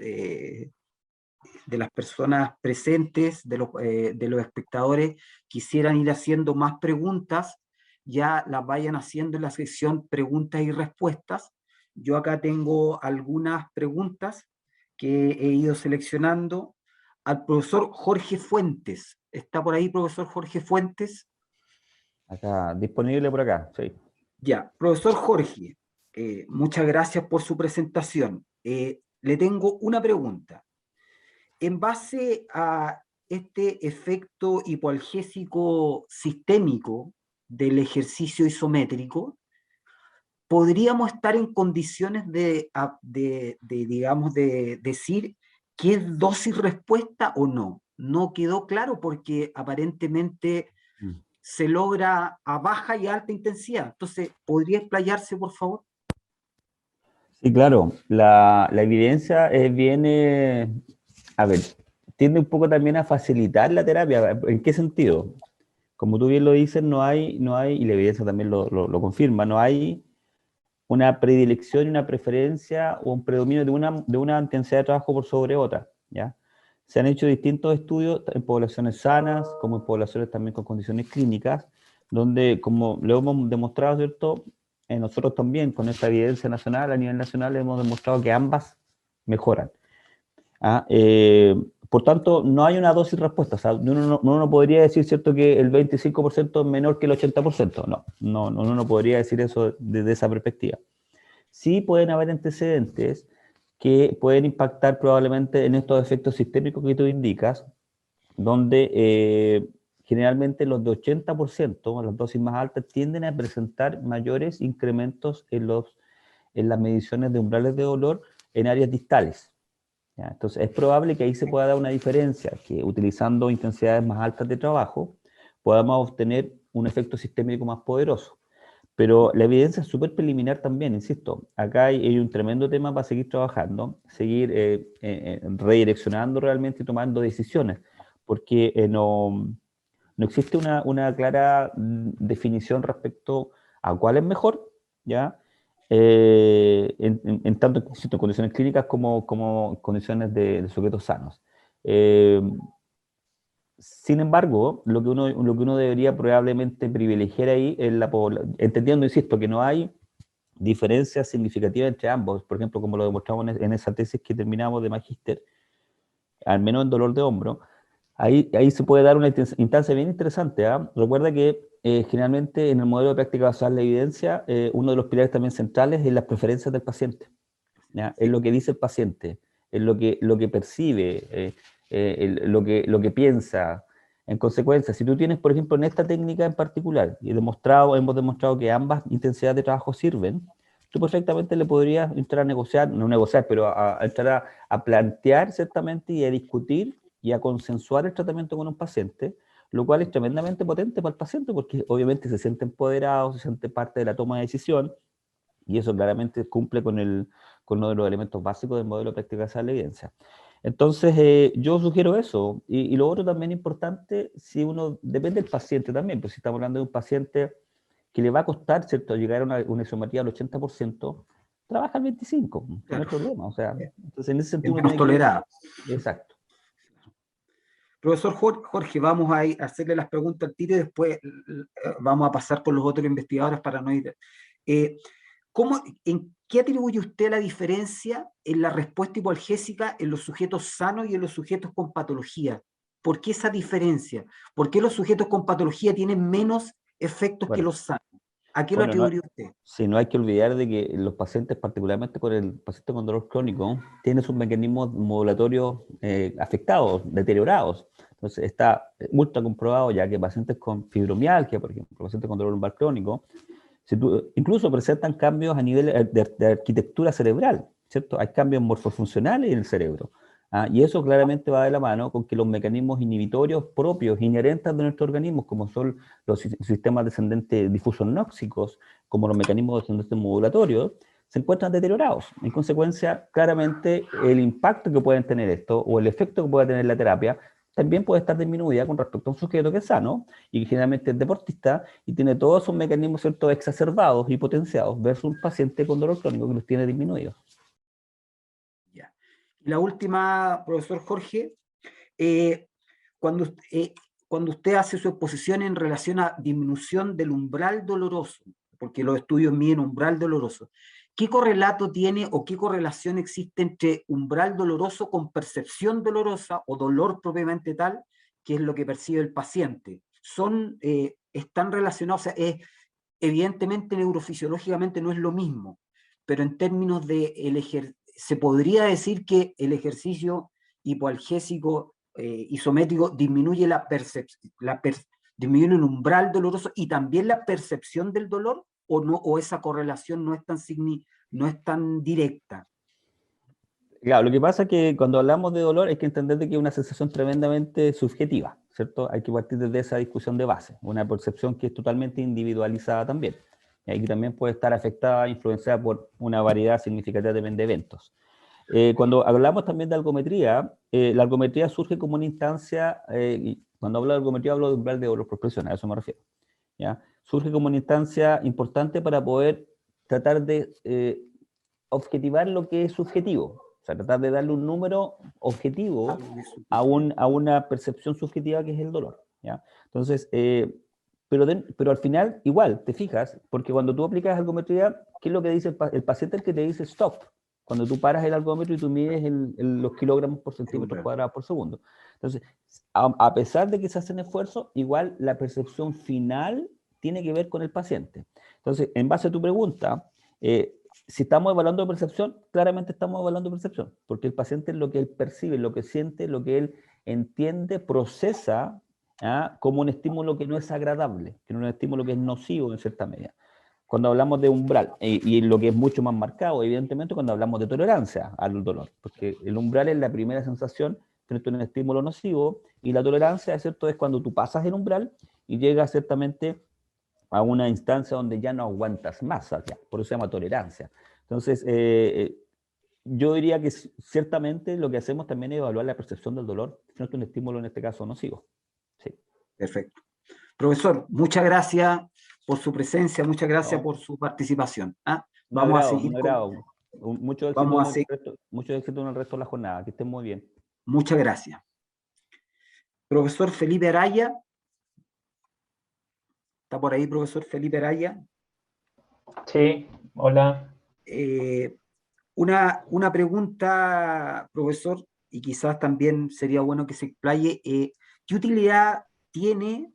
personas presentes, de los espectadores, quisieran ir haciendo más preguntas, ya las vayan haciendo en la sección preguntas y respuestas. Yo acá tengo algunas preguntas que he ido seleccionando. Al profesor Jorge Fuentes. ¿Está por ahí, profesor Jorge Fuentes? Acá, disponible por acá, sí. Ya, profesor Jorge, muchas gracias por su presentación. Le tengo una pregunta. En base a este efecto hipoalgésico sistémico del ejercicio isométrico, ¿podríamos estar en condiciones de decir qué es dosis-respuesta o no? No quedó claro porque aparentemente se logra a baja y alta intensidad. Entonces, ¿podría explayarse, por favor? Sí, claro. La evidencia viene, a ver, tiende un poco también a facilitar la terapia. ¿En qué sentido? Como tú bien lo dices, no hay, y la evidencia también lo confirma, no hay una predilección y una preferencia o un predominio de una intensidad de trabajo por sobre otra, ¿ya? Se han hecho distintos estudios en poblaciones sanas, como en poblaciones también con condiciones clínicas, donde, como lo hemos demostrado, ¿cierto? Nosotros también, con esta evidencia nacional, a nivel nacional, hemos demostrado que ambas mejoran. Por tanto, no hay una dosis respuesta. O sea, uno no podría decir, ¿cierto?, que el 25% es menor que el 80%. No, uno no podría decir eso desde esa perspectiva. Sí pueden haber antecedentes que pueden impactar probablemente en estos efectos sistémicos que tú indicas, donde generalmente los de 80%, las dosis más altas, tienden a presentar mayores incrementos en las mediciones de umbrales de dolor en áreas distales. ¿Ya? Entonces es probable que ahí se pueda dar una diferencia, que utilizando intensidades más altas de trabajo podamos obtener un efecto sistémico más poderoso. Pero la evidencia es súper preliminar también, insisto. Acá hay un tremendo tema para seguir trabajando, seguir redireccionando realmente y tomando decisiones, porque no existe una clara definición respecto a cuál es mejor, ¿ya? En tanto en condiciones clínicas como condiciones de sujetos sanos. Sin embargo, lo que uno debería probablemente privilegiar ahí es entendiendo, insisto, que no hay diferencia significativa entre ambos, por ejemplo, como lo demostramos en esa tesis que terminamos de magíster, al menos en dolor de hombro, ahí se puede dar una instancia bien interesante. Recuerda que generalmente en el modelo de práctica basada en la evidencia, uno de los pilares también centrales es las preferencias del paciente, ¿ya? Es lo que dice el paciente, es lo que percibe, lo que piensa. En consecuencia, si tú tienes, por ejemplo, en esta técnica en particular, y hemos demostrado que ambas intensidades de trabajo sirven, tú perfectamente le podrías entrar a negociar, no negociar, pero a entrar a plantear ciertamente y a discutir y a consensuar el tratamiento con un paciente, lo cual es tremendamente potente para el paciente porque obviamente se siente empoderado, se siente parte de la toma de decisión, y eso claramente cumple con uno de los elementos básicos del modelo de práctica basada en la evidencia. Entonces, yo sugiero eso. Y lo otro también importante, si uno, depende del paciente también, pues si estamos hablando de un paciente que le va a costar, ¿cierto?, llegar a una isometría al 80%, trabaja al 25%, no hay problema. O sea, entonces en ese sentido... Es menos tolerada. Exacto. Profesor Jorge, vamos a hacerle las preguntas al tiro y después vamos a pasar por los otros investigadores para no ir... ¿En qué atribuye usted la diferencia en la respuesta hipoalgésica en los sujetos sanos y en los sujetos con patología? ¿Por qué esa diferencia? ¿Por qué los sujetos con patología tienen menos efectos que los sanos? ¿A qué lo atribuye usted? Sí, no hay que olvidar de que los pacientes, particularmente con el paciente con dolor crónico, tienen sus mecanismos modulatorios afectados, deteriorados. Entonces está ultra comprobado ya que pacientes con fibromialgia, por ejemplo, pacientes con dolor lumbar crónico, incluso presentan cambios a nivel de arquitectura cerebral, ¿cierto? Hay cambios morfofuncionales en el cerebro. Y eso claramente va de la mano con que los mecanismos inhibitorios propios, inherentes de nuestro organismo, como son los sistemas descendentes difusos nóxicos, como los mecanismos descendentes modulatorios, se encuentran deteriorados. En consecuencia, claramente el impacto que pueden tener esto, o el efecto que puede tener la terapia, también puede estar disminuida con respecto a un sujeto que es sano y que generalmente es deportista y tiene todos esos mecanismos, ¿cierto?, exacerbados y potenciados versus un paciente con dolor crónico que los tiene disminuidos. Ya. Y la última, profesor Jorge, cuando usted hace su exposición en relación a disminución del umbral doloroso, porque los estudios miden umbral doloroso, ¿qué correlato tiene o qué correlación existe entre umbral doloroso con percepción dolorosa o dolor propiamente tal, que es lo que percibe el paciente? ¿Están relacionados? O sea, evidentemente neurofisiológicamente no es lo mismo, pero en términos de se podría decir que el ejercicio hipoalgésico isométrico disminuye disminuye el umbral doloroso y también la percepción del dolor, o no, o esa correlación no es tan directa. Claro, lo que pasa es que cuando hablamos de dolor hay que entender que es una sensación tremendamente subjetiva, ¿cierto? Hay que partir desde esa discusión de base, una percepción que es totalmente individualizada también, y que también puede estar afectada, influenciada por una variedad significativa de eventos. Cuando hablamos también de algometría, la algometría surge como una instancia, cuando hablo de algometría hablo de umbral de dolor por presión, a eso me refiero, ¿ya? Surge como una instancia importante para poder tratar de objetivar lo que es subjetivo, o sea, tratar de darle un número objetivo a una percepción subjetiva que es el dolor, ¿ya? Entonces, pero al final, igual, te fijas, porque cuando tú aplicas algometría, ¿qué es lo que dice el paciente? El que te dice stop. Cuando tú paras el algómetro y tú mides los kilogramos por centímetro cuadrado por segundo. Entonces, a pesar de que se hacen esfuerzos, igual la percepción final tiene que ver con el paciente. Entonces, en base a tu pregunta, si estamos evaluando percepción, claramente estamos evaluando percepción, porque el paciente es lo que él percibe, lo que siente, lo que él entiende, procesa como un estímulo que no es agradable, que no es un estímulo que es nocivo en cierta medida. Cuando hablamos de umbral, y lo que es mucho más marcado, evidentemente, cuando hablamos de tolerancia al dolor, porque el umbral es la primera sensación frente a un estímulo nocivo, y la tolerancia, ¿cierto?, es cuando tú pasas el umbral y llega ciertamente a una instancia donde ya no aguantas más, ya, por eso se llama tolerancia. Entonces, yo diría que ciertamente lo que hacemos también es evaluar la percepción del dolor frente a un estímulo, en este caso, nocivo. Sí. Perfecto. Profesor, muchas gracias por su presencia, muchas gracias No. por su participación. Vamos a seguir. Mucho éxito en el resto de la jornada. Que estén muy bien. Muchas gracias. Profesor Felipe Araya. ¿Está por ahí, profesor Felipe Araya? Sí, hola. Una pregunta, profesor, y quizás también sería bueno que se explaye. ¿Qué utilidad tiene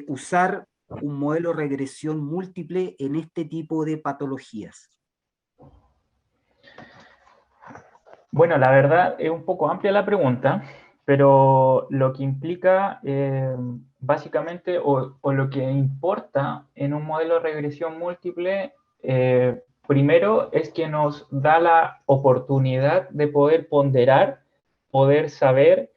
usar un modelo de regresión múltiple en este tipo de patologías? Bueno, la verdad es un poco amplia la pregunta, pero lo que implica básicamente o lo que importa en un modelo de regresión múltiple, primero es que nos da la oportunidad de poder ponderar, poder saber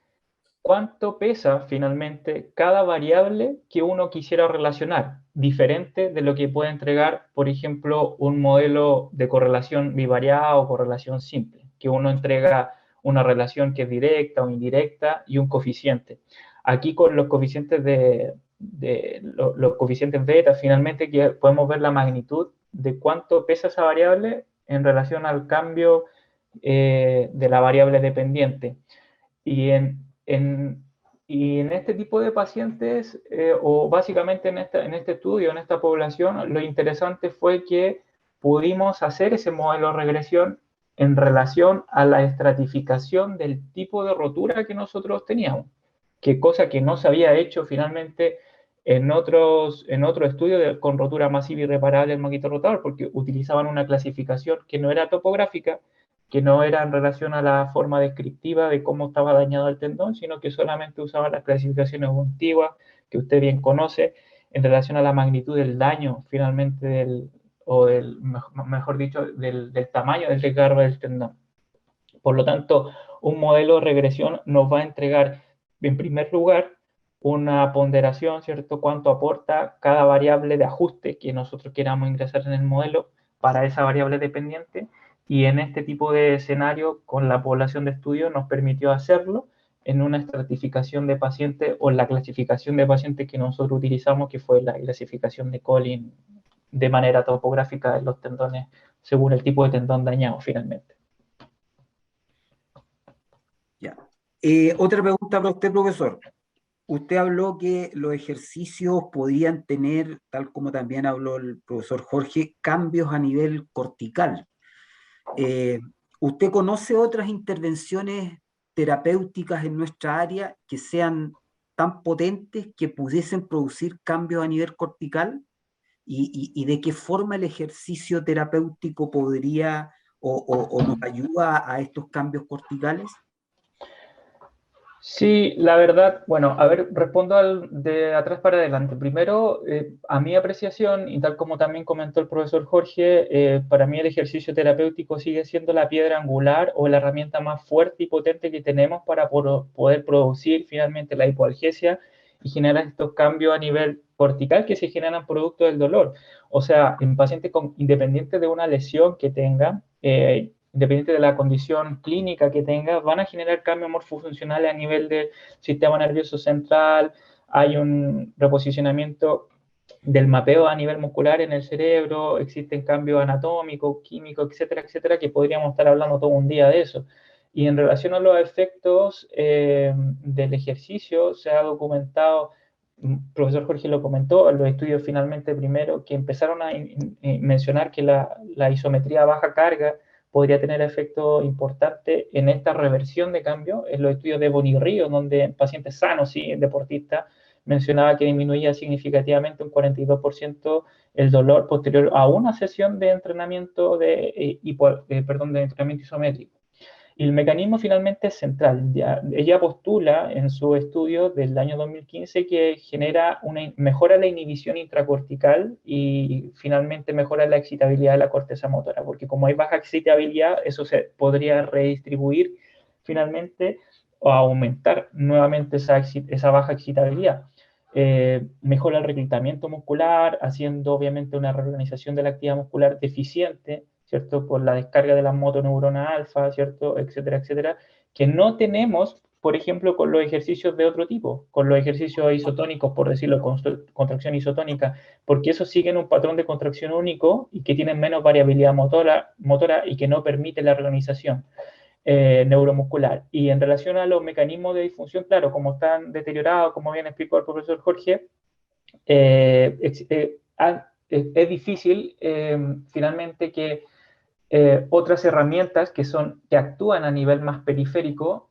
cuánto pesa finalmente cada variable que uno quisiera relacionar, diferente de lo que puede entregar, por ejemplo, un modelo de correlación bivariada o correlación simple, que uno entrega una relación que es directa o indirecta y un coeficiente. Aquí con los coeficientes los coeficientes beta, finalmente que podemos ver la magnitud de cuánto pesa esa variable en relación al cambio de la variable dependiente. Y en este tipo de pacientes, o básicamente en este estudio, en esta población, lo interesante fue que pudimos hacer ese modelo de regresión en relación a la estratificación del tipo de rotura que nosotros teníamos, que cosa que no se había hecho finalmente en otro estudio con rotura masiva irreparable del manguito rotador, porque utilizaban una clasificación que no era topográfica, que no era en relación a la forma descriptiva de cómo estaba dañado el tendón, sino que solamente usaba las clasificaciones antiguas que usted bien conoce en relación a la magnitud del daño finalmente mejor dicho, del tamaño del desgarro del tendón. Por lo tanto, un modelo de regresión nos va a entregar, en primer lugar, una ponderación, ¿cierto? Cuánto aporta cada variable de ajuste que nosotros queramos ingresar en el modelo para esa variable dependiente. Y en este tipo de escenario, con la población de estudio, nos permitió hacerlo en una estratificación de pacientes o en la clasificación de pacientes que nosotros utilizamos, que fue la clasificación de Collins de manera topográfica de los tendones según el tipo de tendón dañado finalmente. Ya. Otra pregunta para usted, profesor. Usted habló que los ejercicios podían tener, tal como también habló el profesor Jorge, cambios a nivel cortical. ¿Usted conoce otras intervenciones terapéuticas en nuestra área que sean tan potentes que pudiesen producir cambios a nivel cortical? ¿Y de qué forma el ejercicio terapéutico podría o nos ayuda a estos cambios corticales? Sí, la verdad, bueno, a ver, respondo de atrás para adelante. Primero, a mi apreciación, y tal como también comentó el profesor Jorge, para mí el ejercicio terapéutico sigue siendo la piedra angular o la herramienta más fuerte y potente que tenemos para poder producir finalmente la hipoalgesia y generar estos cambios a nivel cortical que se generan producto del dolor. O sea, en pacientes independiente de una lesión que tengan, independiente de la condición clínica que tenga, van a generar cambios morfofuncionales a nivel del sistema nervioso central, hay un reposicionamiento del mapeo a nivel muscular en el cerebro, existen cambios anatómicos, químicos, etcétera, etcétera, que podríamos estar hablando todo un día de eso. Y en relación a los efectos del ejercicio, se ha documentado, el profesor Jorge lo comentó, en los estudios finalmente primero, que empezaron a mencionar que la isometría a baja carga podría tener efecto importante en esta reversión de cambio. En los estudios de Boni Río, donde pacientes sanos, sí, deportistas, mencionaba que disminuía significativamente un 42% el dolor posterior a una sesión de entrenamiento de entrenamiento isométrico. Y el mecanismo finalmente es central. Ella postula en su estudio del año 2015 que mejora la inhibición intracortical y finalmente mejora la excitabilidad de la corteza motora, porque como hay baja excitabilidad, eso se podría redistribuir finalmente o aumentar nuevamente esa baja excitabilidad. mejora el reclutamiento muscular, haciendo obviamente una reorganización de la actividad muscular deficiente, ¿cierto? Por la descarga de las motoneuronas alfa, ¿cierto? Etcétera, etcétera, que no tenemos, por ejemplo, con los ejercicios de otro tipo, con los ejercicios isotónicos, por decirlo, contracción isotónica, porque esos siguen un patrón de contracción único y que tienen menos variabilidad motora y que no permite la reorganización neuromuscular. Y en relación a los mecanismos de disfunción, claro, como están deteriorados, como bien explicó el profesor Jorge, es difícil finalmente que otras herramientas que actúan a nivel más periférico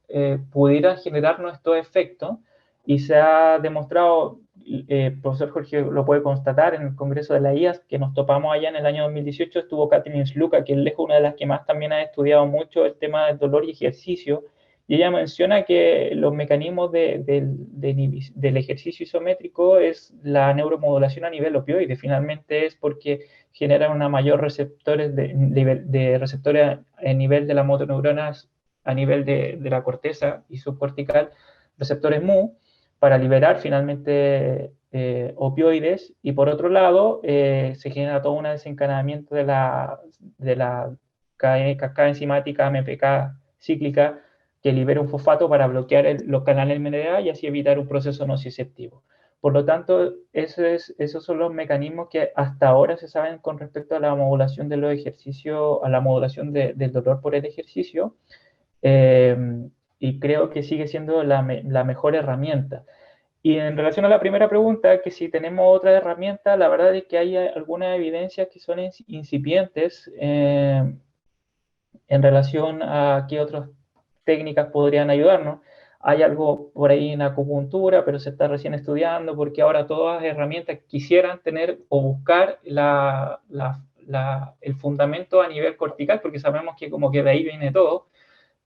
pudieran generarnos estos efectos, y se ha demostrado, el profesor Jorge lo puede constatar en el Congreso de la IAS, que nos topamos allá en el año 2018, estuvo Catherine Sluka, que es lejos una de las que más también ha estudiado mucho el tema del dolor y ejercicio, y ella menciona que los mecanismos del ejercicio isométrico es la neuromodulación a nivel opioide. Finalmente es porque generan una mayor receptores de receptores a nivel de las motoneuronas, a nivel de la corteza y subcortical, receptores mu, para liberar finalmente opioides, y por otro lado se genera todo un desencadenamiento de la cascada enzimática MPK cíclica, que libera un fosfato para bloquear los canales MDA y así evitar un proceso nociceptivo. Por lo tanto, esos son los mecanismos que hasta ahora se saben con respecto a la modulación de los ejercicios, a la modulación del dolor por el ejercicio, y creo que sigue siendo la mejor herramienta. Y en relación a la primera pregunta, que si tenemos otra herramienta, la verdad es que hay algunas evidencias que son incipientes en relación a qué otras técnicas podrían ayudarnos. Hay algo por ahí en acupuntura, pero se está recién estudiando, porque ahora todas las herramientas quisieran tener o buscar el fundamento a nivel cortical, porque sabemos que como que de ahí viene todo,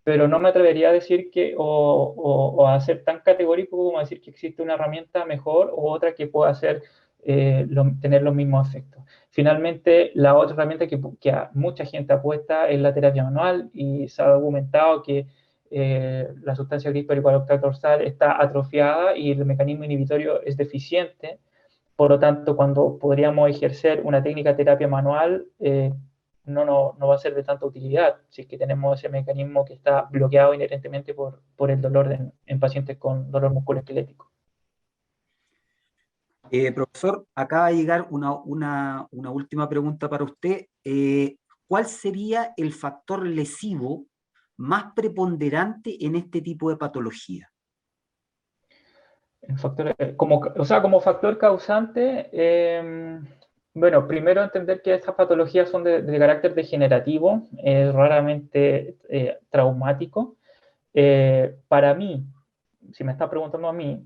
pero no me atrevería a decir que, o a ser tan categórico como decir que existe una herramienta mejor o otra que pueda hacer, tener los mismos efectos. Finalmente, la otra herramienta que a mucha gente apuesta es la terapia manual, y se ha documentado que la sustancia CRISPR-Cas9 dorsal está atrofiada y el mecanismo inhibitorio es deficiente. Por lo tanto, cuando podríamos ejercer una técnica de terapia manual, no va a ser de tanta utilidad si es que tenemos ese mecanismo que está bloqueado inherentemente por el dolor en pacientes con dolor musculoesquelético. Profesor, acaba de llegar una última pregunta para usted. ¿Cuál sería el factor lesivo más preponderante en este tipo de patología? Como factor causante, bueno, primero entender que estas patologías son de carácter degenerativo, raramente traumático. Para mí, si me está preguntando a mí,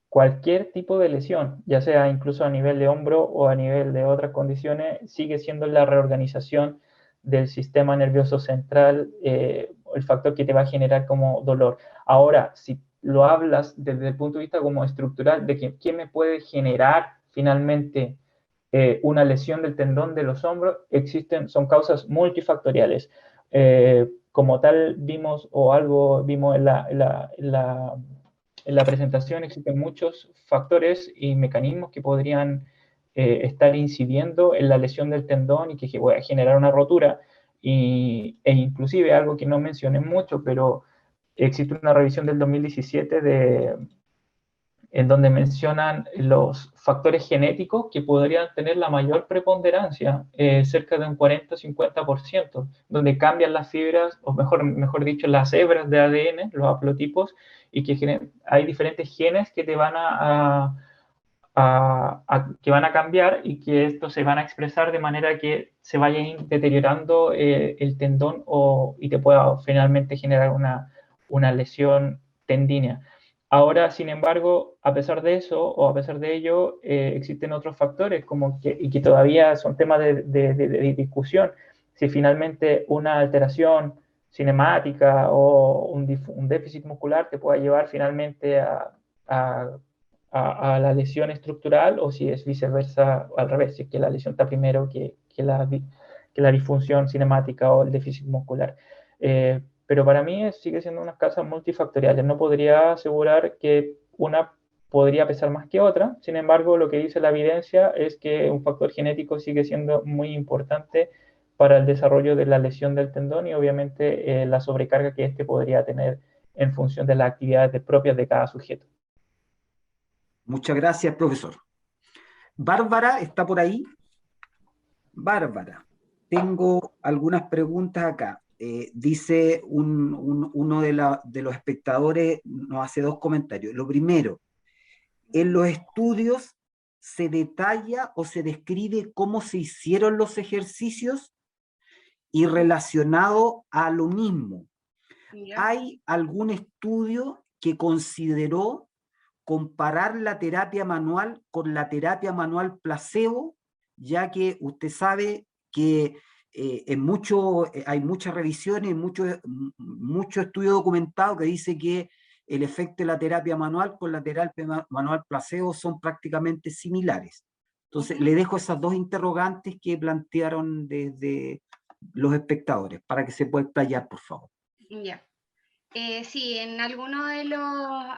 cualquier tipo de lesión, ya sea incluso a nivel de hombro o a nivel de otras condiciones, sigue siendo la reorganización del sistema nervioso central el factor que te va a generar como dolor. Ahora, si lo hablas desde el punto de vista como estructural, de qué me puede generar finalmente una lesión del tendón de los hombros, son causas multifactoriales. Como tal vimos en la presentación, existen muchos factores y mecanismos que podrían estar incidiendo en la lesión del tendón y que pueda generar una rotura. E inclusive algo que no mencioné mucho, pero existe una revisión del 2017 en donde mencionan los factores genéticos que podrían tener la mayor preponderancia, cerca de un 40-50%, donde cambian las fibras, o mejor dicho, las hebras de ADN, los haplotipos, y que hay diferentes genes que te van que van a cambiar, y que estos se van a expresar de manera que se vaya deteriorando el tendón y te pueda finalmente generar una lesión tendínea. Ahora, sin embargo, a pesar de eso, o a pesar de ello, existen otros factores y que todavía son temas de discusión. Si finalmente una alteración cinemática o un déficit muscular te pueda llevar finalmente a la lesión estructural, o si es viceversa, al revés, si es que la lesión está primero que la disfunción cinemática o el déficit muscular. Pero para mí sigue siendo unas causas multifactoriales. No podría asegurar que una podría pesar más que otra. Sin embargo, lo que dice la evidencia es que un factor genético sigue siendo muy importante para el desarrollo de la lesión del tendón y obviamente la sobrecarga que éste podría tener en función de las actividades propias de cada sujeto. Muchas gracias, profesor. Bárbara, ¿está por ahí? Bárbara, tengo algunas preguntas acá. Dice uno de los espectadores, nos hace dos comentarios. Lo primero, en los estudios se detalla o se describe cómo se hicieron los ejercicios y relacionado a lo mismo. ¿Hay algún estudio que consideró comparar la terapia manual con la terapia manual placebo, ya que usted sabe que hay muchas revisiones, mucho estudio documentado que dice que el efecto de la terapia manual con la terapia manual placebo son prácticamente similares? Entonces, le dejo esas dos interrogantes que plantearon desde los espectadores, para que se pueda explayar, por favor. Ya. Sí, en algunos de los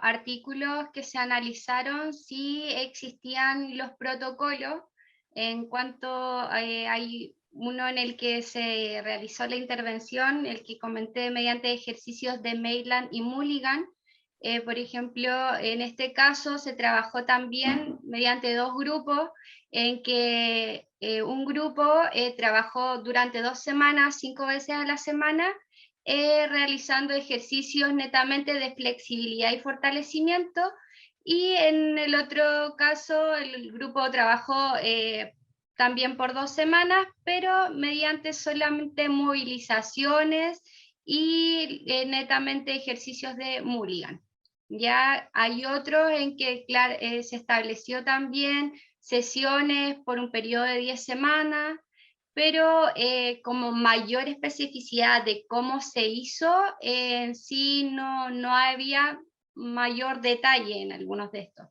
artículos que se analizaron sí existían los protocolos. En cuanto hay uno en el que se realizó la intervención, el que comenté mediante ejercicios de Maitland y Mulligan. Por ejemplo, en este caso se trabajó también mediante dos grupos, en que un grupo trabajó durante 2 semanas, 5 veces a la semana, realizando ejercicios netamente de flexibilidad y fortalecimiento, y en el otro caso el grupo trabajó también por 2 semanas, pero mediante solamente movilizaciones y netamente ejercicios de Mulligan. Ya hay otros en que se estableció también sesiones por un periodo de 10 semanas, pero como mayor especificidad de cómo se hizo, en sí no había mayor detalle en algunos de estos.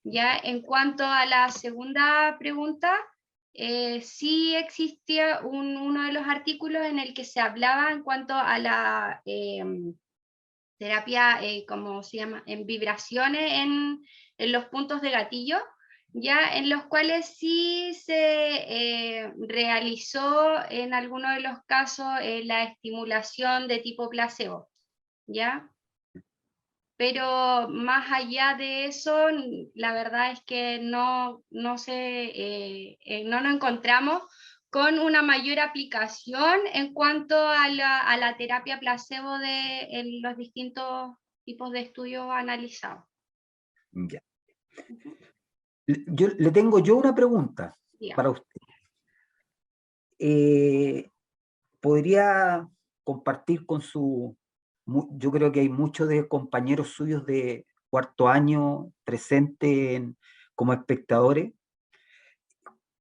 Ya en cuanto a la segunda pregunta, sí existía uno de los artículos en el que se hablaba en cuanto a la terapia, ¿cómo se llama?, en vibraciones en los puntos de gatillo, ya en los cuales sí se realizó en algunos de los casos la estimulación de tipo placebo, ¿ya? Pero más allá de eso, la verdad es que no nos encontramos con una mayor aplicación en cuanto a la terapia placebo en los distintos tipos de estudios analizados. Ya. Le tengo una pregunta para usted. ¿Podría compartir con yo creo que hay muchos de compañeros suyos de cuarto año presentes como espectadores?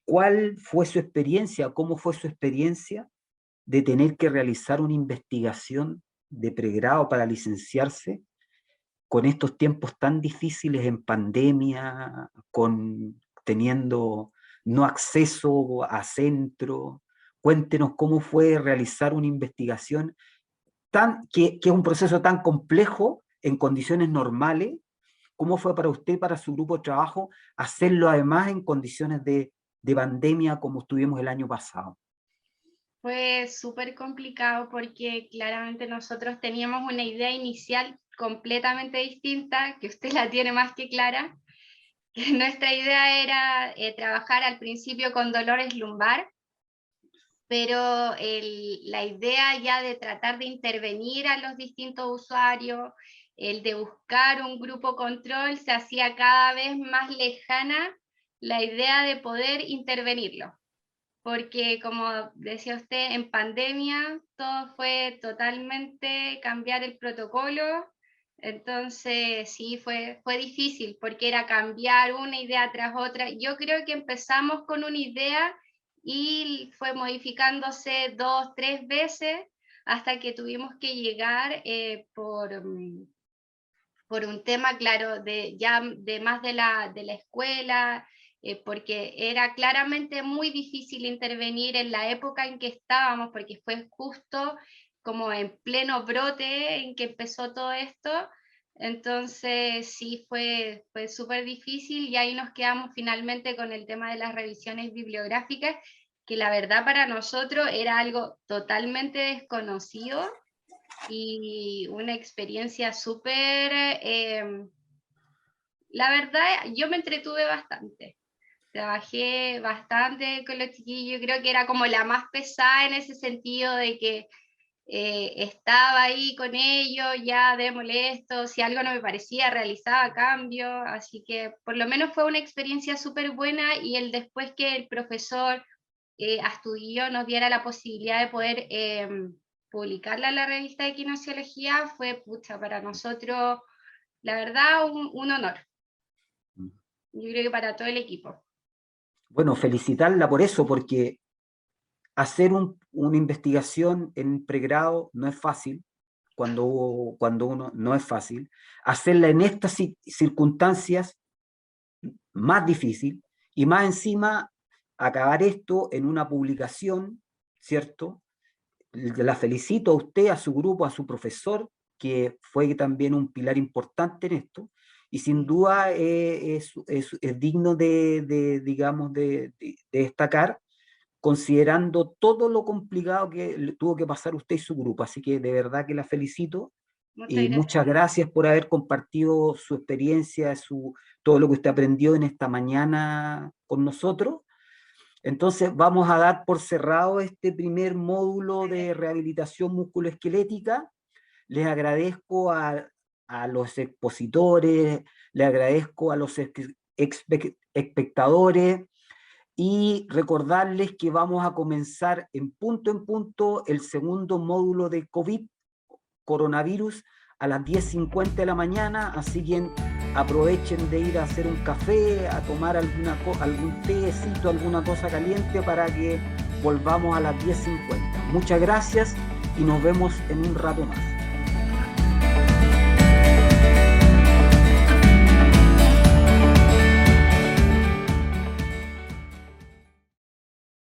¿Cuál fue su experiencia? ¿Cómo fue su experiencia de tener que realizar una investigación de pregrado para licenciarse con estos tiempos tan difíciles en pandemia, teniendo no acceso a centro? Cuéntenos cómo fue realizar una investigación que es un proceso tan complejo en condiciones normales. ¿Cómo fue para usted, para su grupo de trabajo, hacerlo además en condiciones de pandemia como estuvimos el año pasado? Fue súper complicado porque claramente nosotros teníamos una idea inicial completamente distinta, que usted la tiene más que clara. Nuestra idea era trabajar al principio con dolores lumbar, pero la idea ya de tratar de intervenir a los distintos usuarios, el de buscar un grupo control, se hacía cada vez más lejana la idea de poder intervenirlo. Porque como decía usted, en pandemia todo fue totalmente cambiar el protocolo, entonces sí, fue difícil, porque era cambiar una idea tras otra. Yo creo que empezamos con una idea y fue modificándose 2, 3 veces, hasta que tuvimos que llegar por un tema, claro, de más de la escuela, porque era claramente muy difícil intervenir en la época en que estábamos, porque fue justo como en pleno brote en que empezó todo esto, Entonces sí, fue súper difícil y ahí nos quedamos finalmente con el tema de las revisiones bibliográficas, que la verdad para nosotros era algo totalmente desconocido y una experiencia súper, la verdad yo me entretuve bastante. Trabajé bastante con los chiquillos, creo que era como la más pesada en ese sentido de que estaba ahí con ellos, ya démosle esto, si algo no me parecía, realizaba cambios, así que por lo menos fue una experiencia súper buena y el después que el profesor Astudillo nos diera la posibilidad de poder publicarla en la revista de Kinesiología fue, pucha, para nosotros, la verdad, un honor. Yo creo que para todo el equipo. Bueno, felicitarla por eso, porque hacer una investigación en pregrado no es fácil, cuando uno no es fácil. Hacerla en estas circunstancias, más difícil, y más encima acabar esto en una publicación, ¿cierto? La felicito a usted, a su grupo, a su profesor, que fue también un pilar importante en esto, y sin duda es digno digamos, de destacar, considerando todo lo complicado que tuvo que pasar usted y su grupo. Así que de verdad que la felicito. Y muchas gracias por haber compartido su experiencia, todo lo que usted aprendió en esta mañana con nosotros. Entonces vamos a dar por cerrado este primer módulo de rehabilitación musculoesquelética. Les agradezco a los expositores, les agradezco a los espectadores, y recordarles que vamos a comenzar en punto el segundo módulo de COVID, coronavirus, a las 10:50 de la mañana, así que aprovechen de ir a hacer un café, a tomar algún tecito, alguna cosa caliente para que volvamos a las 10:50. Muchas gracias y nos vemos en un rato más.